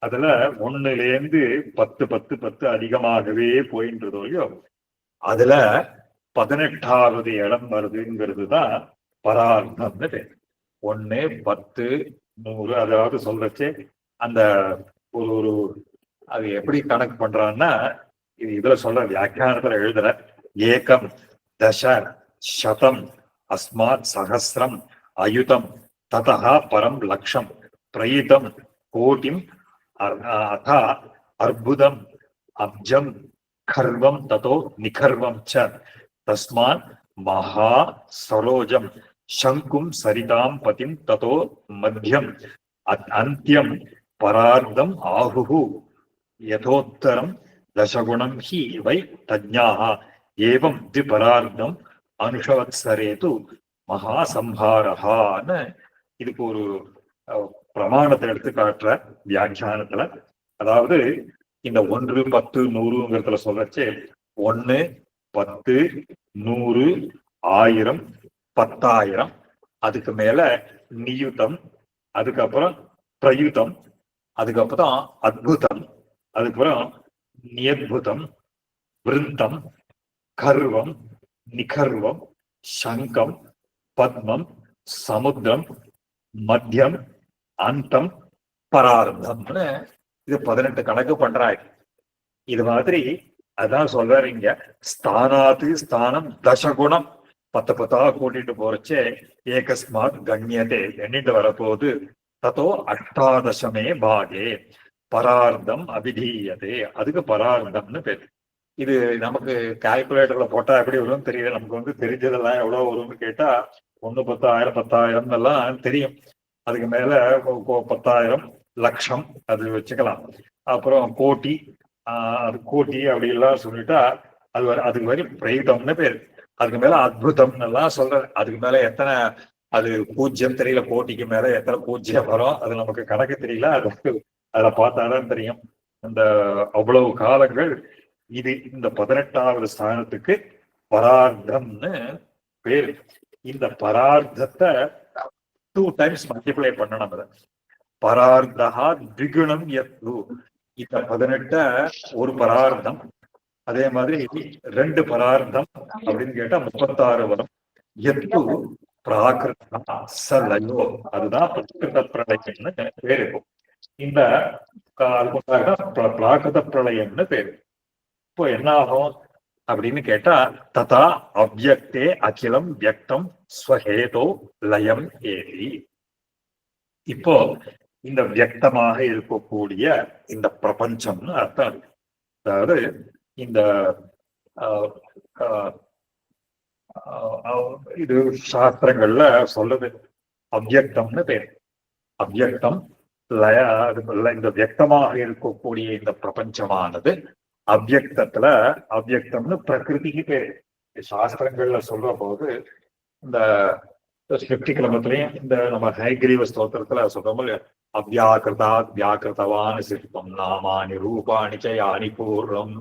அதுல 1ல இருந்து 10 10 10 அதிகமாகவே போயின்றதோ இல்லையோ, அதுல 18வது இடம் வருதுங்கிறது தான் பரார்த்தம்னு பேர். 1 10 100 அதாவது சொல்றச்சே அந்த ஒரு அது எப்படி கணக்கு பண்றான்னா, இதுல சொல்ற வியாக்கியானத்துல எழுதுற, ஏகம் தச சதம் அஸ்மாத் சஹஸ்ரம் அயுதம் ததா பரம் லக்ஷம் பிரயுதம் கோட்டிம் அதா அர்புதம் அப்ஜம் கர்வம் ததோ நிகர்வம் ச தஸ்மாத் மகா சரோஜம் சங்கும் சரிதாம் பதிம் ததோ மத்தியம் அந்தியம் பரார்த்தம் ஆகுஹு யதோத்தரம் தசகுணம் ஹி வை தஜ்ஞாஹ ஏவம் திபரார்த்தம் அனுஷவத்சரேது மகாசம்ஹாரஹான்னு இதுக்கு ஒரு பிரமாணத்தை எடுத்து காட்டுற வியாக்கியானத்துல. அதாவது இந்த 1 10 100ங்கிறதுல சொல்லச்சே 1 10 100 1000 10,000, அதுக்கு மேல நியுதம், அதுக்கப்புறம் பிரயுதம், அதுக்கப்புறம் அத்புதம், அதுக்கப்புறம் நியத்புதம், விருந்தம், கர்வம், நிகர்வம், சங்கம், பத்மம், சமுத்திரம், மத்தியம், அந்தம், பரார்த்தம்னு இது 18 கணக்கு பண்றாங்க. இது மாதிரி அதான் சொல்றாரு இங்க, ஸ்தானாத்து ஸ்தானம் தசகுணம் 10 10 கூட்டிட்டு போறச்சே ஏகஸ்மாத் கண்யதே எண்ணிட்டு வரப்போது ததோ அஷ்டாதசமே பாகே பரார்த்தம் அபிதீயதே. அதுக்கு பரார்த்தம்னு பேர். இது நமக்கு கால்குலேட்டர்ல போட்டா எப்படி வரும்னு தெரியல. நமக்கு தெரிஞ்சதெல்லாம் எவ்வளவு வரும்னு கேட்டா 1 10,000 10,000 எல்லாம் தெரியும். அதுக்கு மேல 10,000 லட்சம் அது வச்சுக்கலாம். அப்புறம் கோட்டி, அது கோட்டி அப்படி எல்லாம் சொல்லிட்டா அதுக்கு வரை பிரயுதம்னு பேரு. அதுக்கு மேல அத்புதம்னு எல்லாம் சொல்ற. அதுக்கு மேல எத்தனை அது பூஜ்யம் தெரியல, கோட்டிக்கு மேல எத்தனை பூஜ்யம் வரும் அது நமக்கு கணக்கு தெரியல. அதுல பார்த்தாதான் தெரியும். இந்த அவ்வளவு காலங்கள் இது இந்த 18வது ஸ்தானத்துக்கு பரார்த்தம்னு பேரு. இந்த பரார்த்தத்தை 2 டைம்ஸ் மல்டிப்ளை பண்ணணும். அதை பரார்த்தா திகுணம் எத்து. இந்த 18 ஒரு பரார்த்தம், அதே மாதிரி 2 பரார்த்தம் அப்படின்னு கேட்டா 36 வரும். எத்து பிராகிருதா சலயோ, அதுதான் பிரகிருத பிரளயம்னு பேரு இருக்கும். இந்த பிராகிருத பிரளயம்னு பேரு. இப்போ என்ன ஆகும் அப்படின்னு கேட்டா, ததா அவ்யக்தே அகிலம் வியக்தம் ஸ்வஹேதோ லயம் ஏதி. இப்போ இந்த வியக்தமாக இருக்கக்கூடிய இந்த பிரபஞ்சம்னு அர்த்தம். அதாவது இந்த இது சாஸ்திரங்கள்ல சொல்லுது அவ்யக்தம்னு பேர். அவ்யக்தம் லய, இந்த வியக்தமாக இருக்கக்கூடிய இந்த பிரபஞ்சமானது அவ்யக்தத்துல, அவ்யக்தம்னு பிரகிருதிக்கு பேரு. சாஸ்திரங்கள்ல சொல்ற போது இந்த ஸ்கிருப்திகிரமத்திலையும் இந்த நம்ம ஹைகிரீவ ஸ்தோத்திரத்துல சொல்றோம், அவ்யாக்கிருதா வியாக்கிருதவான சிற்பம் நாமானி ரூபாணி யானி பூர்வம்,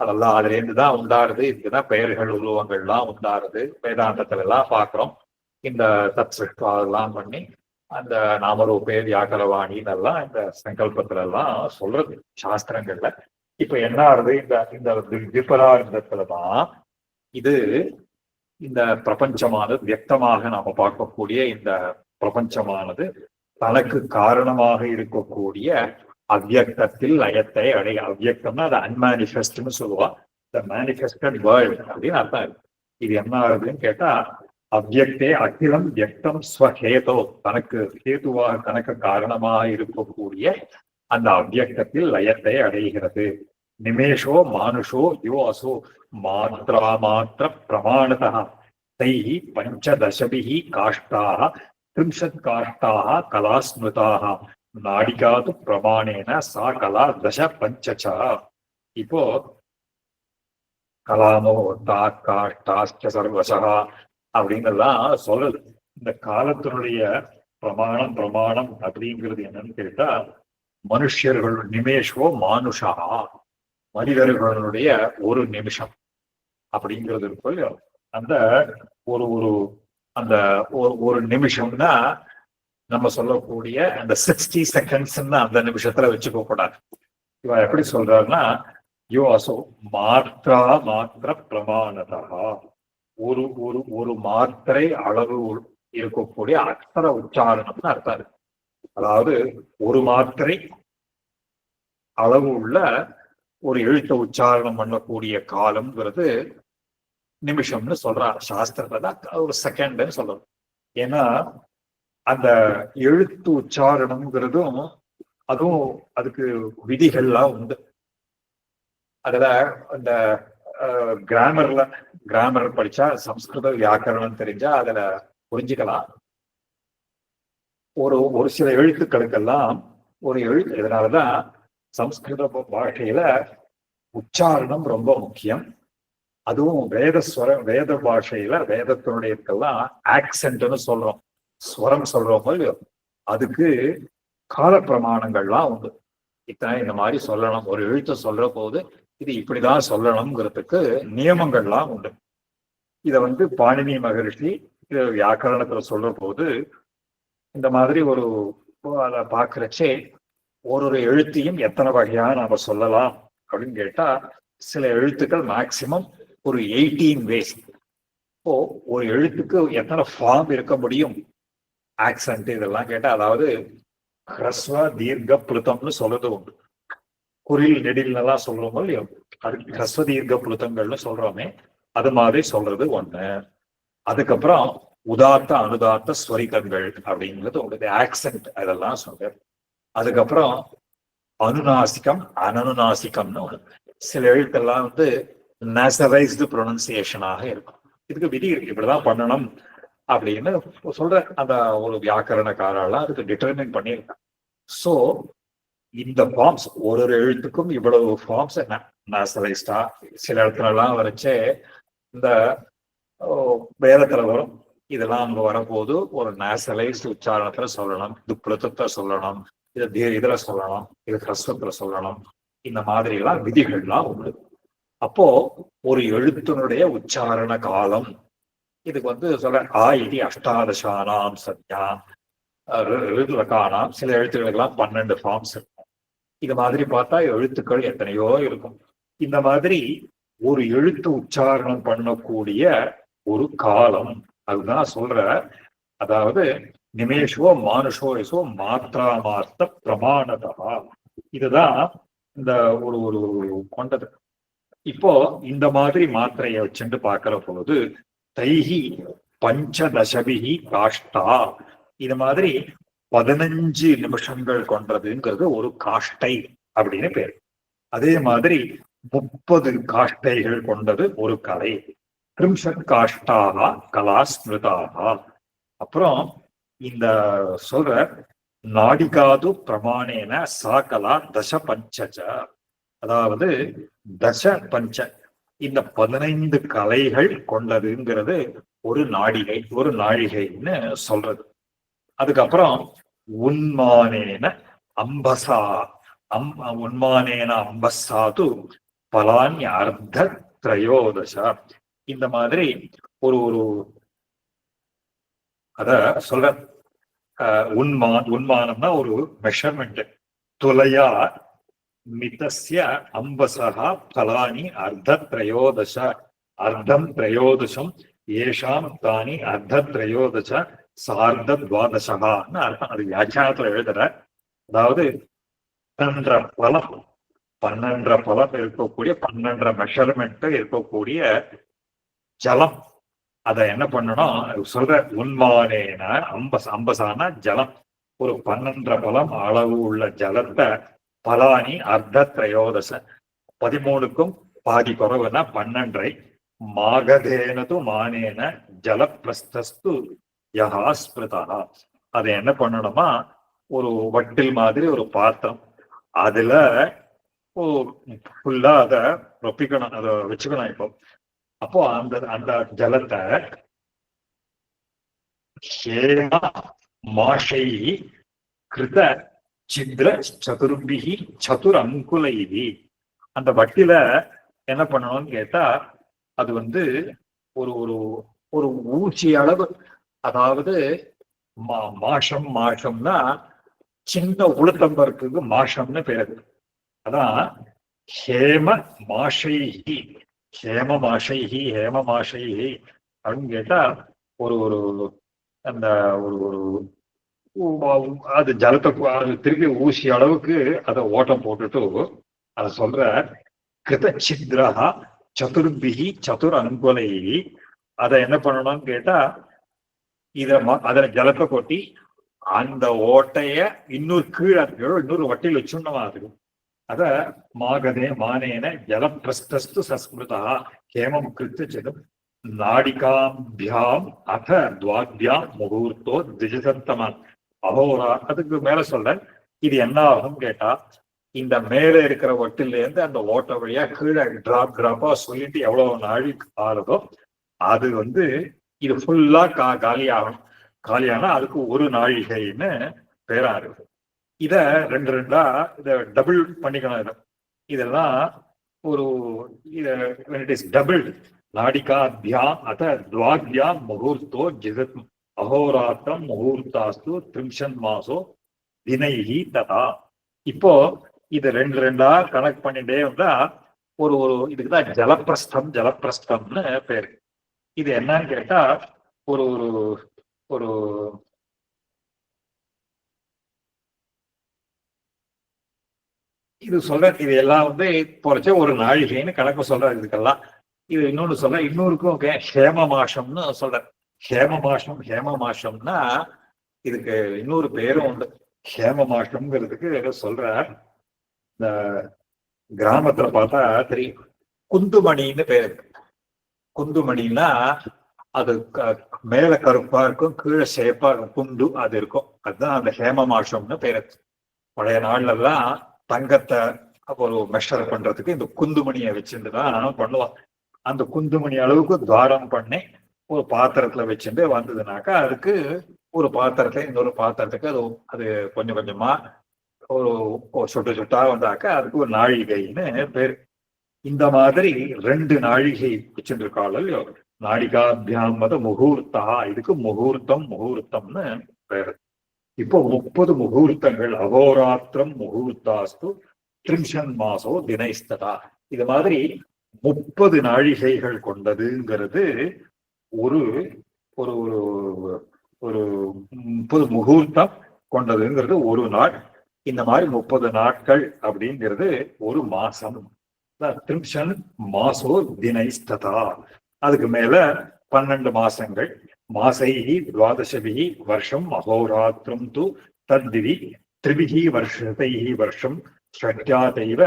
அதெல்லாம் அதுல இருந்துதான் உண்டாருது. இதுக்குதான் பெயர்கள் உருவங்கள்லாம் உண்டாருது. வேதாந்தத்துல எல்லாம் பாக்குறோம். இந்த தத் சிருஷ்டாலாம் பண்ணி அந்த நாமரூபே வியாக்கரவாணின்னு எல்லாம் இந்த சங்கல்பத்துல எல்லாம் சொல்றது சாஸ்திரங்கள்ல. இப்ப என்ன ஆகுது, இந்த விபரார்த்தத்துலதான் இது இந்த பிரபஞ்சமானது வியக்தமாக நாம பார்க்கக்கூடிய இந்த பிரபஞ்சமானது தனக்கு காரணமாக இருக்கக்கூடிய அவ்யக்தத்தில் லயத்தை அடைய. அவ்யக்தம்னா அது அன்மேனிஃபெஸ்ட்னு சொல்லுவா. த மேனிஃபெஸ்டட் வேர்ல்ட் அப்படின்னு அர்த்தம் இருக்கு. இது என்ன ஆகுதுன்னு கேட்டா, அவ்யக்தே அகிலம் வியக்தம் ஸ்வஹேதோ, தனக்கு ஹேதுவாக தனக்கு காரணமாக இருக்கக்கூடிய அந்த அவ்யக்தத்தில் லயத்தை அடைகிறது. நிமேஷோ மானுஷோ யோ அசோ மாத்ரா மாத்திர பிரமாணதா தைஹி பஞ்சதசபிஹி காஷ்டாஹ 30 காஷ்டாஹ கலா ஸ்மிருதாஹ நாடிகாது பிரமாணேன சா கலா 10 பஞ்சசா. இப்போ கலாமோ தா காஷ்டாஸ்ச சர்வசா அப்படிங்கெல்லாம் சொல்றது. இந்த காலத்தினுடைய பிரமாணம் அப்படிங்கிறது என்னன்னு கேட்டா, மனுஷர்கள் நிமேஷோ மானுஷா, மனிதர்களுடைய ஒரு நிமிஷம் அப்படிங்கிறது இருக்கு. அந்த ஒரு ஒரு அந்த ஒரு நிமிஷம்னா நம்ம சொல்லக்கூடிய அந்த 60 செகண்ட்ஸ் அந்த நிமிஷத்துல வச்சுக்க கூடாது. இவ எப்படி சொல்றாருன்னா, யோ அசோ மாத்திர பிரமாணதா, ஒரு ஒரு ஒரு மாத்திரை அளவு இருக்கக்கூடிய அக்ஷர உச்சாரணம்னு அர்த்தம். அதாவது ஒரு மாத்திரை அளவு உள்ள ஒரு எழுத்த உச்சாரணம் பண்ணக்கூடிய காலம்ங்கிறது நிமிஷம்னு சொல்றாங்க சாஸ்திரத்துல தான். ஒரு செகண்ட்னு சொல்றது. ஏன்னா அந்த எழுத்து உச்சாரணம்ங்கிறதும் அதுவும் அதுக்கு விதிகள்லாம் உண்டு. அதுல அந்த கிராமர் படிச்சா, சம்ஸ்கிருத வியாக்கரணம் தெரிஞ்சா அதுல புரிஞ்சுக்கலாம். ஒரு சில எழுத்துக்களுக்கெல்லாம் ஒரு எழுத்து, இதனாலதான் சம்ஸ்கிருத பாஷையில உச்சாரணம் ரொம்ப முக்கியம். அதுவும் வேத பாஷையில வேதத்தினுடையக்கெல்லாம் ஆக்சென்ட்னு சொல்றோம், ஸ்வரம் சொல்றோம் இல்லையோ, அதுக்கு கால பிரமாணங்கள்லாம் உண்டு. இத்தனை இந்த மாதிரி சொல்லணும், ஒரு எழுத்து சொல்ற போது இது இப்படிதான் சொல்லணுங்கிறதுக்கு நியமங்கள்லாம் உண்டு. இத பாணினி மகரிஷி இது வியாக்கரணத்துல சொல்ற போது இந்த மாதிரி அதை பாக்குறச்சே ஒரு எழுத்தையும் எத்தனை வகையா நாம சொல்லலாம் அப்படின்னு கேட்டா, சில எழுத்துக்கள் மேக்சிமம் ஒரு 18 வேஸ். இப்போ ஒரு எழுத்துக்கு எத்தனை ஃபார்ம் இருக்க முடியும், ஆக்சன்ட் இதெல்லாம் கேட்டா, அதாவது ஹ்ரஸ்வ தீர்க்க பிளுத்தம்னு சொல்றது உண்டு. குறில் நெடில் எல்லாம் சொல்றோமோ இல்லையோ, அதுக்கு ஹ்ரஸ்வ தீர்க்க பிளுத்தங்கள்னு சொல்றோமே, அது மாதிரி சொல்றது ஒண்ணு. அதுக்கப்புறம் உதாத்த அனுதாத்த ஸ்வரிகங்கள் அப்படிங்கிறது உங்களுக்கு ஆக்சன்ட், அதெல்லாம் சொல்ற. அதுக்கப்புறம் அனுநாசிகம் அனனுநாசிகம்னு ஒண்ணு. சில எழுத்தெல்லாம் நேசரைஸ்டு ப்ரொனன்சியேஷனாக இருக்கும். இதுக்கு விதி இருக்கு, இப்படிதான் பண்ணணும் அப்படின்னு சொல்ற அந்த ஒரு வியாக்கரணக்காரெல்லாம் அதுக்கு டிட்டர்மின் பண்ணியிருக்காங்க. ஸோ இந்த ஃபார்ம்ஸ் ஒரு எழுத்துக்கும் இவ்வளவு ஃபார்ம்ஸ் நேசரைஸ்டா, சில இடத்துல எல்லாம் வரைச்சே இந்த வேதத்துல வரும். இதெல்லாம் அங்க வரப்போது ஒரு நேசலைஸ்டு உச்சாரணத்துல சொல்லணும், இது புலத்தத்தை சொல்லணும், இதுல சொல்லணும், இது ஹ்ரஸ்வத்துல சொல்லணும். இந்த மாதிரி எல்லாம் விதிகள்லாம் உண்டு. அப்போ ஒரு எழுத்தினுடைய உச்சாரண காலம், இதுக்கு சொல்ற இது அஷ்டாதசானாம் சத்யா காணாம். சில எழுத்துக்களுக்கெல்லாம் 12 ஃபார்ம்ஸ் இருக்கும். இது மாதிரி பார்த்தா எழுத்துக்கள் எத்தனையோ இருக்கும். இந்த மாதிரி ஒரு எழுத்து உச்சாரணம் பண்ணக்கூடிய ஒரு காலம், அதுதான் சொல்ற. அதாவது நிமேஷோ மானுஷோ யசோ மாத்ரா மார்த்த பிரமாணதா, இதுதான் இந்த ஒரு ஒரு கொண்டது. இப்போ இந்த மாதிரி மாத்திரையை வச்சுட்டு பார்க்கிற போது தைஹி பஞ்சதசபிஹி காஷ்டா, இது மாதிரி 15 நிமிஷங்கள் கொண்டதுங்கிறது ஒரு காஷ்டை அப்படின்னு பேர். அதே மாதிரி 30 காஷ்டைகள் கொண்டது ஒரு கலை. திரிம்சத் காஷ்டாக கலா ஸ்மிருதாக. அப்புறம் இந்த சொல்ற நாடிகாது பிரமாணேன சா கலா தச பஞ்சஜ, அதாவது தச பஞ்ச, இந்த 15 கலைகள் கொண்டதுங்கிறது ஒரு நாடிகை, ஒரு நாழிகைன்னு சொல்றது. அதுக்கப்புறம் உன்மானேன அம்பசா உன்மானேன அம்பசாது பலானி அர்த்த திரையோதச, இந்த மாதிரி ஒரு ஒரு அத சொல்ற. உன்மானம்னா ஒரு மெஷர்மெண்ட். துலையா மிதஸ்ய அம்பசா பலானி அர்த்த திரையோதச, அர்த்தம் திரையோதசம் ஏஷாம் தானி அர்த்த திரையோதச சார்த்த துவாதசகான்னு அர்த்தம். அது வியாக்கியானத்துல எழுதுற. அதாவது 12 பலம், 12 பலம் இருக்கக்கூடிய 12 மெஷர்மெண்ட் இருக்கக்கூடிய ஜலம், அத என்ன பண்ணணும் சொல்ற. உன்மானேன அம்பசான ஜலம், ஒரு 12 பலம் அளவு உள்ள ஜலத்தை பலானி அர்த்த திரையோதச, 13க்கும் பாதி குறவுனா 12. மாகதேனது மானேன ஜலப்பிரஸ்தஸ்து யஹா ஸ்மிருதா, அதை என்ன பண்ணணுமா, ஒரு வட்டில் மாதிரி ஒரு பாத்திரம், அதுல ஃபுல்லா அத ரொப்பிக்கணும், அதை வச்சுக்கணும். இப்போ அப்போ அந்த அந்த ஜலத்தை மாஷை கிருத சித்ர சதுர்பிகி சதுர் அங்குலைதி, அந்த வட்டில என்ன பண்ணணும்னு கேட்டா, அது ஒரு ஒரு ஒரு ஊசி அளவு, அதாவது மாஷம்னா சின்ன உளுத்தம்பருப்புக்கு மாஷம்னு பேரு. அதான் ஹேம மாஷைஹி, ஹேம மாஷைஹி அப்படின்னு கேட்டா, ஒரு ஒரு அந்த ஒரு ஒரு அது ஜலத்தை அது திருப்பி ஊசி அளவுக்கு அதை ஓட்டம் போட்டுட்டு அதை சொல்ற. கிருத சித்ரஹா சதுர்பிகி சதுர் அங்குலை, அதை என்ன பண்ணணும்னு கேட்டா, அதுல ஜலத்தை கொட்டி அந்த ஓட்டைய இன்னொரு கீழே இன்னொரு வட்டியில் வச்சுடணுமா. அதுக்கு அத மாகதே மானேன ஜலப்பிரஸ்தஸ்து சஸ்மிருதா ஹேமம் கிருத்து சிதம் நாடிகாபியாம் அத துவாத்யாம் முகூர்த்தோ திஜசத்தமன் அகோரா. அதுக்கு மேல சொல்ற, இது என்ன ஆகும் கேட்டா, இந்த மேல இருக்கிற வட்டில இருந்து அந்த ஓட்ட வழியா கீழே டிராப்பா சொல்லிட்டு எவ்வளவு நாழி ஆறுதோ அது இது ஃபுல்லா காலியாகணும். காலியானா அதுக்கு ஒரு நாழிகைன்னு பேரா இருக்கு. இத ரெண்டு ரெண்டா இத டபுள் பண்ணிக்கணும். இதெல்லாம் ஒரு டபுள் நாடிகாபியாம் அத துவாத்யாம் முகூர்த்தோ ஜிதத் அகோராத்திரம் முகூர்த்தாஸ்து திரிம்சன் மாசோ தினைஹி ததா. இப்போ இது ரெண்டு ரெண்டா கனெக்ட் பண்ணிட்டே வந்தா ஒரு ஒரு இதுக்குதான் ஜலப்பிரஸ்தம்னு பேரு. இது என்னன்னு கேட்டா, ஒரு ஒரு ஒரு இது சொல்ற. இது எல்லாம் போறச்ச ஒரு நாழிகைன்னு கணக்கு சொல்ற. இதுக்கெல்லாம் இது இன்னொன்னு சொல்ற, இன்னொருக்கும் ஹேம மாசம்னு சொல்ற. ஹேம மாசம்னா இதுக்கு இன்னொரு பேரும் உண்டு. ஹேம மாசம்ங்கிறதுக்கு சொல்ற. இந்த கிராமத்துல பார்த்தா தெரியும், குந்துமணின்னு பேரு. குந்துமணின்னா அது மேல கருப்பா இருக்கும், கீழே சேப்பா இருக்கும், குந்து அது இருக்கும். அதுதான் அந்த ஹேம மாசம்னு பேரு. பழைய நாள்ல எல்லாம் தங்கத்தை ஒரு மெஷர் பண்றதுக்கு இந்த குந்துமணியை வச்சுட்டு தான் பண்ணுவான். அந்த குந்துமணி அளவுக்கு துவாரம் பண்ணி ஒரு பாத்திரத்துல வச்சுட்டு வந்ததுனாக்கா, அதுக்கு ஒரு பாத்திரத்துல இன்னொரு பாத்திரத்துக்கு அது அது கொஞ்சம் கொஞ்சமா ஒரு சொட்டு சொட்டா வந்தாக்கா அதுக்கு ஒரு நாழிகைன்னு பேரு. இந்த மாதிரி 2 நாழிகை வச்சுருக்காள். நாடிகாபியாம் மத முகூர்த்தா, இதுக்கு முகூர்த்தம்னு பேரு. இப்போ 30 முகூர்த்தங்கள், அகோராத்திரம் முகூர்த்தாஸ்து திரிம்ஷன் மாசோ தினைஸ்ததா, இது மாதிரி 30 நாழிகைகள் கொண்டதுங்கிறது ஒரு ஒரு ஒரு 30 முகூர்த்தம் கொண்டதுங்கிறது ஒரு நாள். இந்த மாதிரி 30 நாட்கள் அப்படிங்கிறது ஒரு மாசம். திரிம்ஷன் மாசோ தினைஸ்ததா, அதுக்கு மேல 12 மாசங்கள். மாசைஹி துவாதசபிஹி வருஷம் அகோராத்திரம் து தத்விதி திரிபிஹி வருஷதைஹி வருஷம் ஷட்யாதைவ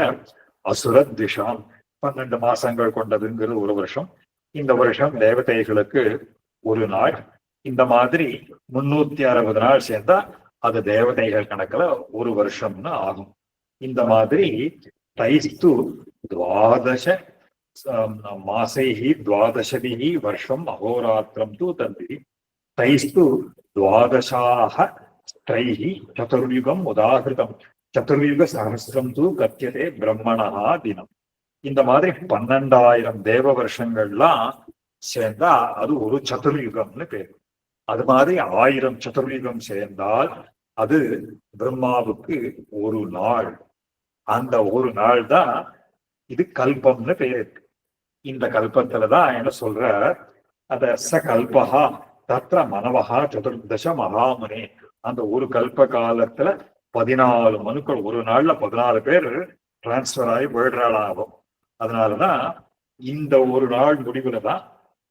அசுரத்விஷாம். 12 மாசங்கள் கொண்டதுங்கிறது ஒரு வருஷம். இந்த வருஷம் தேவதைகளுக்கு ஒரு நாள். இந்த மாதிரி 360 நாள் சேர்ந்தா அது தேவதைகள் கணக்குல ஒரு வருஷம்னு ஆகும். இந்த மாதிரி தைஸ்து துவாதச மாசைஹி துவாதசபிஹி வருஷம் அகோராத்திரம் து தத்விதி தைஸ்து துவாதசாஹ தைஹி சதுர்யுகம் உதாகிருதம் சதுர்யுக சஹஸ்ரம் து கத்தியதே பிரம்மணா தினம். இந்த மாதிரி 12,000 தேவ வருஷங்கள்லாம் சேர்ந்தா அது ஒரு சதுர்யுகம்னு பேரு. அது மாதிரி 1000 சதுர்யுகம் சேர்ந்தால் அது பிரம்மாவுக்கு ஒரு நாள். அந்த ஒரு நாள் தான் இது கல்பம்னு பேரு. இந்த கல்பத்துலதான் என்ன சொல்ற, அத ச கல்பகா தத்ர மனவகா சதுர்தச மகாமுனே. அந்த ஒரு கல்ப காலத்துல 14 மனுக்கள், ஒரு நாள்ல 14 பேர் டிரான்ஸ்பர் ஆகி வேர்ல்ட் ஆகும். அதனாலதான் இந்த ஒரு நாள் முடிவுல தான்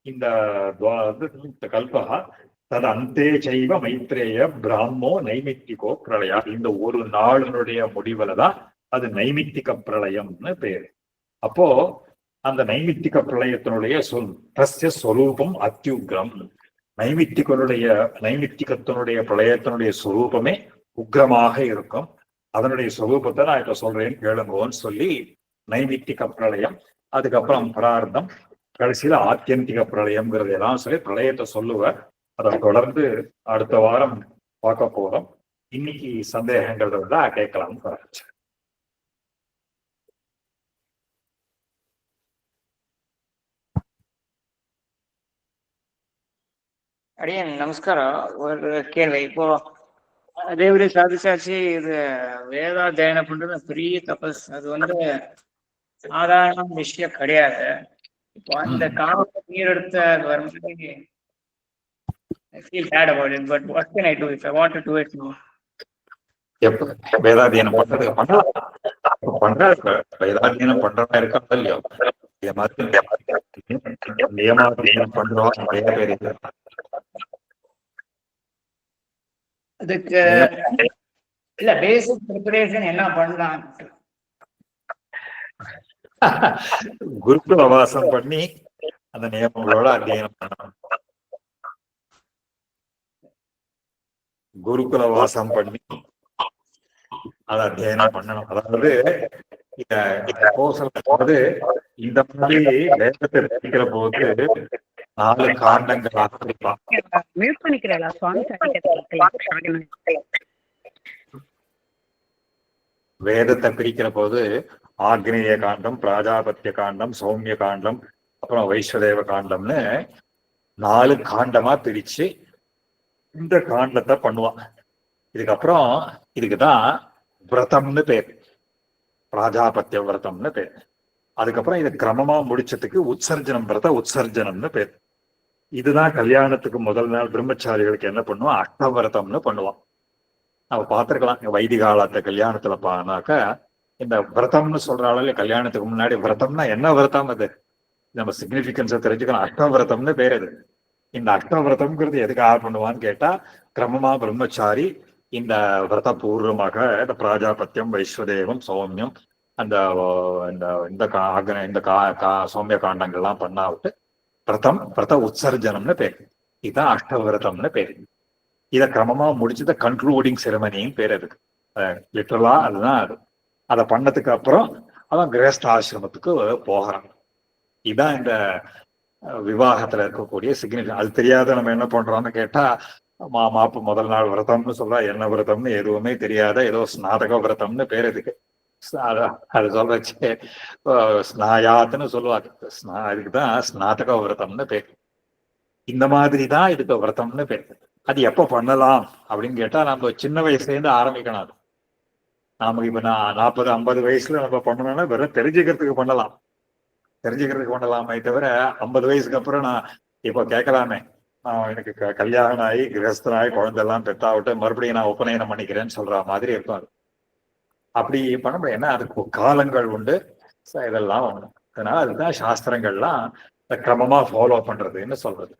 இந்த கல்பகா தது அந்தே செய்வ மைத்ரேய பிராமோ நைமித்திகோ பிரளயா. இந்த ஒரு நாளினுடைய முடிவுல தான் அது நைமித்திக பிரளயம்னு பேரு. அப்போ அந்த நைமித்திக பிரளயத்தினுடைய தஸ்ய ஸ்வரூபம் அத்யுக்ரம். நைமித்திகத்தினுடைய பிரளயத்தினுடைய ஸ்வரூபமே உக்ரமாக இருக்கும். அதனுடைய ஸ்வரூபத்தை நான் இப்ப சொல்றேன் கேளுங்கன்னு சொல்லி நைமித்திக பிரளயம், அதுக்கப்புறம் பிரார்த்தம், கடைசியில ஆத்தியந்திக பிரளயம்ங்கிறது எல்லாம் சொல்லி பிரளயத்தை சொல்லுவேன். அதை தொடர்ந்து அடுத்த வாரம் பார்க்க போறோம். இன்னைக்கு சந்தேகங்கள் இருந்தா கேட்கலாம். அடியன் நமஸ்காரம். ஒரு கேள்வி. இப்போ அதேபடி சாதிச்சாச்சு, இது வேதாத்தியனம் பண்றது பெரிய தபஸ். அது சாதாரண விஷயம் கிடையாது. இப்போ அந்த காலத்தை நீர் எடுத்த வரும்போது I feel bad about it, but what can I do if I want to do it more? வேதாத்தியனம் பண்றதுக்கு வேதாத்தியனம் பண்றதா இருக்கா இல்லையோ, நியமாத்தியனம் பண்றோம் நிறைய பேர். அதுக்கு இல்ல பேசிக் ப்ரிப்பரேஷன் என்ன பண்ணலாம்? குருகுல வாசம் பண்ணி அந்த நியமங்களோட அத்தியனம் பண்ணணும். குருகுல வாசம் பண்ணி அதை அத்தியனம் பண்ணணும். அதாவது இந்த மாதிரி வேதத்தை படிக்கிற போது 4 காண்டங்களாக பிரிப்பான். வேதத்தை பிரிக்கிற போது ஆக்னேய காண்டம், பிராஜாபத்திய காண்டம், சௌமிய காண்டம், அப்புறம் வைஸ்வதேவ காண்டம்னு 4 காண்டமா பிரிச்சு இந்த காண்டத்தை பண்ணுவான். இதுக்கப்புறம் இதுக்குதான் விரதம்னு பேர், பிராஜாபத்திய விரதம்னு பேர். அதுக்கப்புறம் இதை கிரமமா முடிச்சதுக்கு உற்சர்ஜனம் விரத உற்சர்ஜனம்னு பேர். இதுதான் கல்யாணத்துக்கு முதல் நாள் பிரம்மச்சாரிகளுக்கு என்ன பண்ணுவோம், அஷ்டவிரதம்னு பண்ணுவான். நம்ம பார்த்துருக்கலாம் வைதிகாலத்தை கல்யாணத்துல பானாக்க இந்த விரதம்னு சொல்றாள். கல்யாணத்துக்கு முன்னாடி விரதம்னா என்ன விரதம், அது நம்ம சிக்னிபிகன்ஸை தெரிஞ்சுக்கலாம். அஷ்டவிரதம்னு பேர். அது இந்த அஷ்டவிரதம்ங்கிறது எதுக்காக பண்ணுவான்னு கேட்டா, கிரமமா பிரம்மச்சாரி இந்த விரத பூர்வமாக இந்த பிராஜாபத்தியம், வைஸ்வதேவம், சௌமியம், அந்த சௌமிய காண்டங்கள்லாம் பண்ணாவிட்டு விரத உற்சர்ஜனம்னு பேர். இதுதான் அஷ்டவிரதம்னு பேர். இதை கிரமமா முடிச்சத கன்க்ளூடிங் செரமனின்னு பேர். அதுக்கு லிட்டரலா அதுதான் அது. அதை பண்ணதுக்கு அப்புறம் அவன் கிரகஸ்த ஆசிரமத்துக்கு போகிறான். இதுதான் இந்த விவாகத்துல இருக்கக்கூடிய சிக்னிஃபிகன்ஸ். அது தெரியாத நம்ம என்ன பண்றோம்னு கேட்டா, மாப்பு முதல் நாள் விரதம்னு சொல்றா, என்ன விரதம்னு எதுவுமே தெரியாத ஏதோ ஸ்நாதக விரதம்னு பேர். இதுக்கு அது சொல்றச்சு ஸ்நாயாத்துன்னு சொல்லுவாங்க. அதுக்குதான் ஸ்நாதக விரதம்னு பேர். இந்த மாதிரி தான் இதுக்கு விரதம்னு பேர். அது எப்ப பண்ணலாம் அப்படின்னு கேட்டா, நம்ம சின்ன வயசுல இருந்து ஆரம்பிக்கணும். அது நாம இப்ப 40, 50 வயசுல நம்ம பண்ணணும்னா வெறும் தெரிஞ்சுக்கிறதுக்கு பண்ணலாம். தெரிஞ்சுக்கிறதுக்கு பண்ணலாமே தவிர 50 வயசுக்கு அப்புறம் நான் இப்போ கேட்கலாமே, நான் எனக்கு கல்யாணம் ஆகி கிரகஸ்தனாகி குழந்தைலாம் பெத்தாவிட்டு மறுபடியும் நான் உபநயனம் பண்ணிக்கிறேன்னு சொல்ற மாதிரி இருக்கும். அது அப்படி பண்ண முடியும். ஏன்னா அதுக்கு காலங்கள் உண்டு, இதெல்லாம் ஒண்ணு. அதனால அதுதான் சாஸ்திரங்கள்லாம் கிரமமா ஃபாலோ பண்றதுன்னு சொல்றது.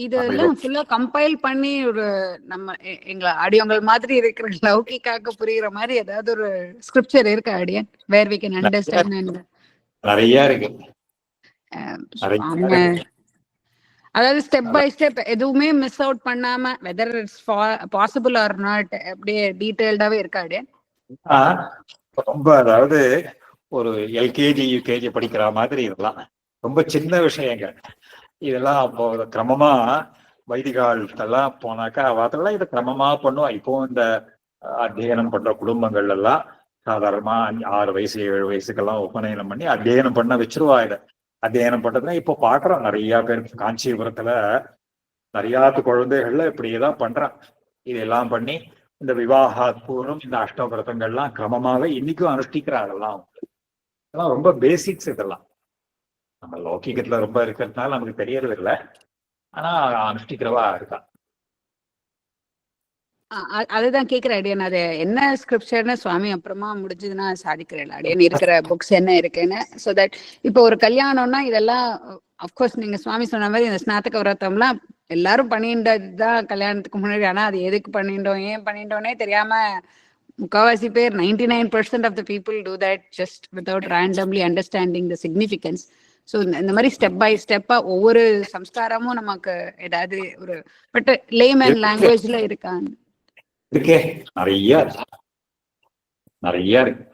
இதெல்லாம் ஃபுல்லா கம்பைல் பண்ணி ஒரு நம்ம எங்களை அடியவங்கள் மாதிரி இருக்கிற லௌகிக்காக புரியுற மாதிரி ஏதாவது ஒரு ஸ்கிரிப்சர் இருக்கா அடியன் வேர் வி கேன் அண்டர்ஸ்டாண்ட்? நிறைய இருக்கு. அதாவது ஸ்டெப் பை ஸ்டெப் எதுவுமே மிஸ் அவுட் பண்ணாம whether it's possible R not அப்படியே டீடைல்டாவே இருக்கா அடியன்? ரொம்ப, அதாவது ஒரு எல்கேஜி யூகேஜி படிக்கிற மாதிரி இதெல்லாம் ரொம்ப சின்ன விஷயங்கள். இதெல்லாம் அப்போ கிரமமா வைதிகாலத்தெல்லாம் போனாக்கா அதெல்லாம் இதை கிரமமா பண்ணுவா. இப்போ இந்த அத்தியனம் பண்ற குடும்பங்கள் எல்லாம் சாதாரணமா 6 வயசு 7 வயசுக்கெல்லாம் உபநயனம் பண்ணி அத்தியனம் பண்ண வச்சிருவா. இதை அத்தியனம் பண்றதுன்னா இப்போ பாக்குறோம் நிறைய பேர் காஞ்சிபுரத்துல நிறைய குழந்தைகள்ல இப்படியேதான் பண்றான். இதெல்லாம் பண்ணி இந்த விவாகப்பூர்வம் இந்த அஷ்டவிரதங்கள்லாம் கிரமமாவே இன்னைக்கும் அனுஷ்டிக்கிறாங்கலாம். இதெல்லாம் ரொம்ப பேசிக்ஸ். இதெல்லாம் நம்ம லௌகிகத்துல ரொம்ப இருக்கிறதுனால நமக்கு தெரியறது இல்லை. ஆனா அனுஷ்டிக்கிறவா இருக்கா. அதுதான் கேக்குறேன் அடியன். அது என்ன ஸ்கிரிப்சர்னு சுவாமி அப்புறமா முடிஞ்சதுன்னா சாதிக்கிறேன் அடியன் இருக்கிற புக்ஸ் என்ன இருக்குன்னு. ஸோ தட் இப்போ ஒரு கல்யாணம்னா இதெல்லாம் அப்கோர்ஸ் நீங்க சுவாமி சொன்ன மாதிரி இந்த ஸ்நாத்தக விரதம்லாம் எல்லாரும் பண்ணிட்டதுதான் கல்யாணத்துக்கு முன்னாடி. ஆனா அது எதுக்கு பண்ணிட்டோம் ஏன் பண்ணிட்டோன்னே தெரியாம முக்காவாசி பேர் 99% of the people do that just without randomly understanding the significance. So இந்த மாதிரி ஸ்டெப் பை ஸ்டெப்பா ஒவ்வொரு சம்ஸ்காரமும் நமக்கு ஏதாவது ஒரு பட் லேமேன் லாங்குவேஜ்ல இருக்காங்க. இருக்கே நிறைய இருக்கு.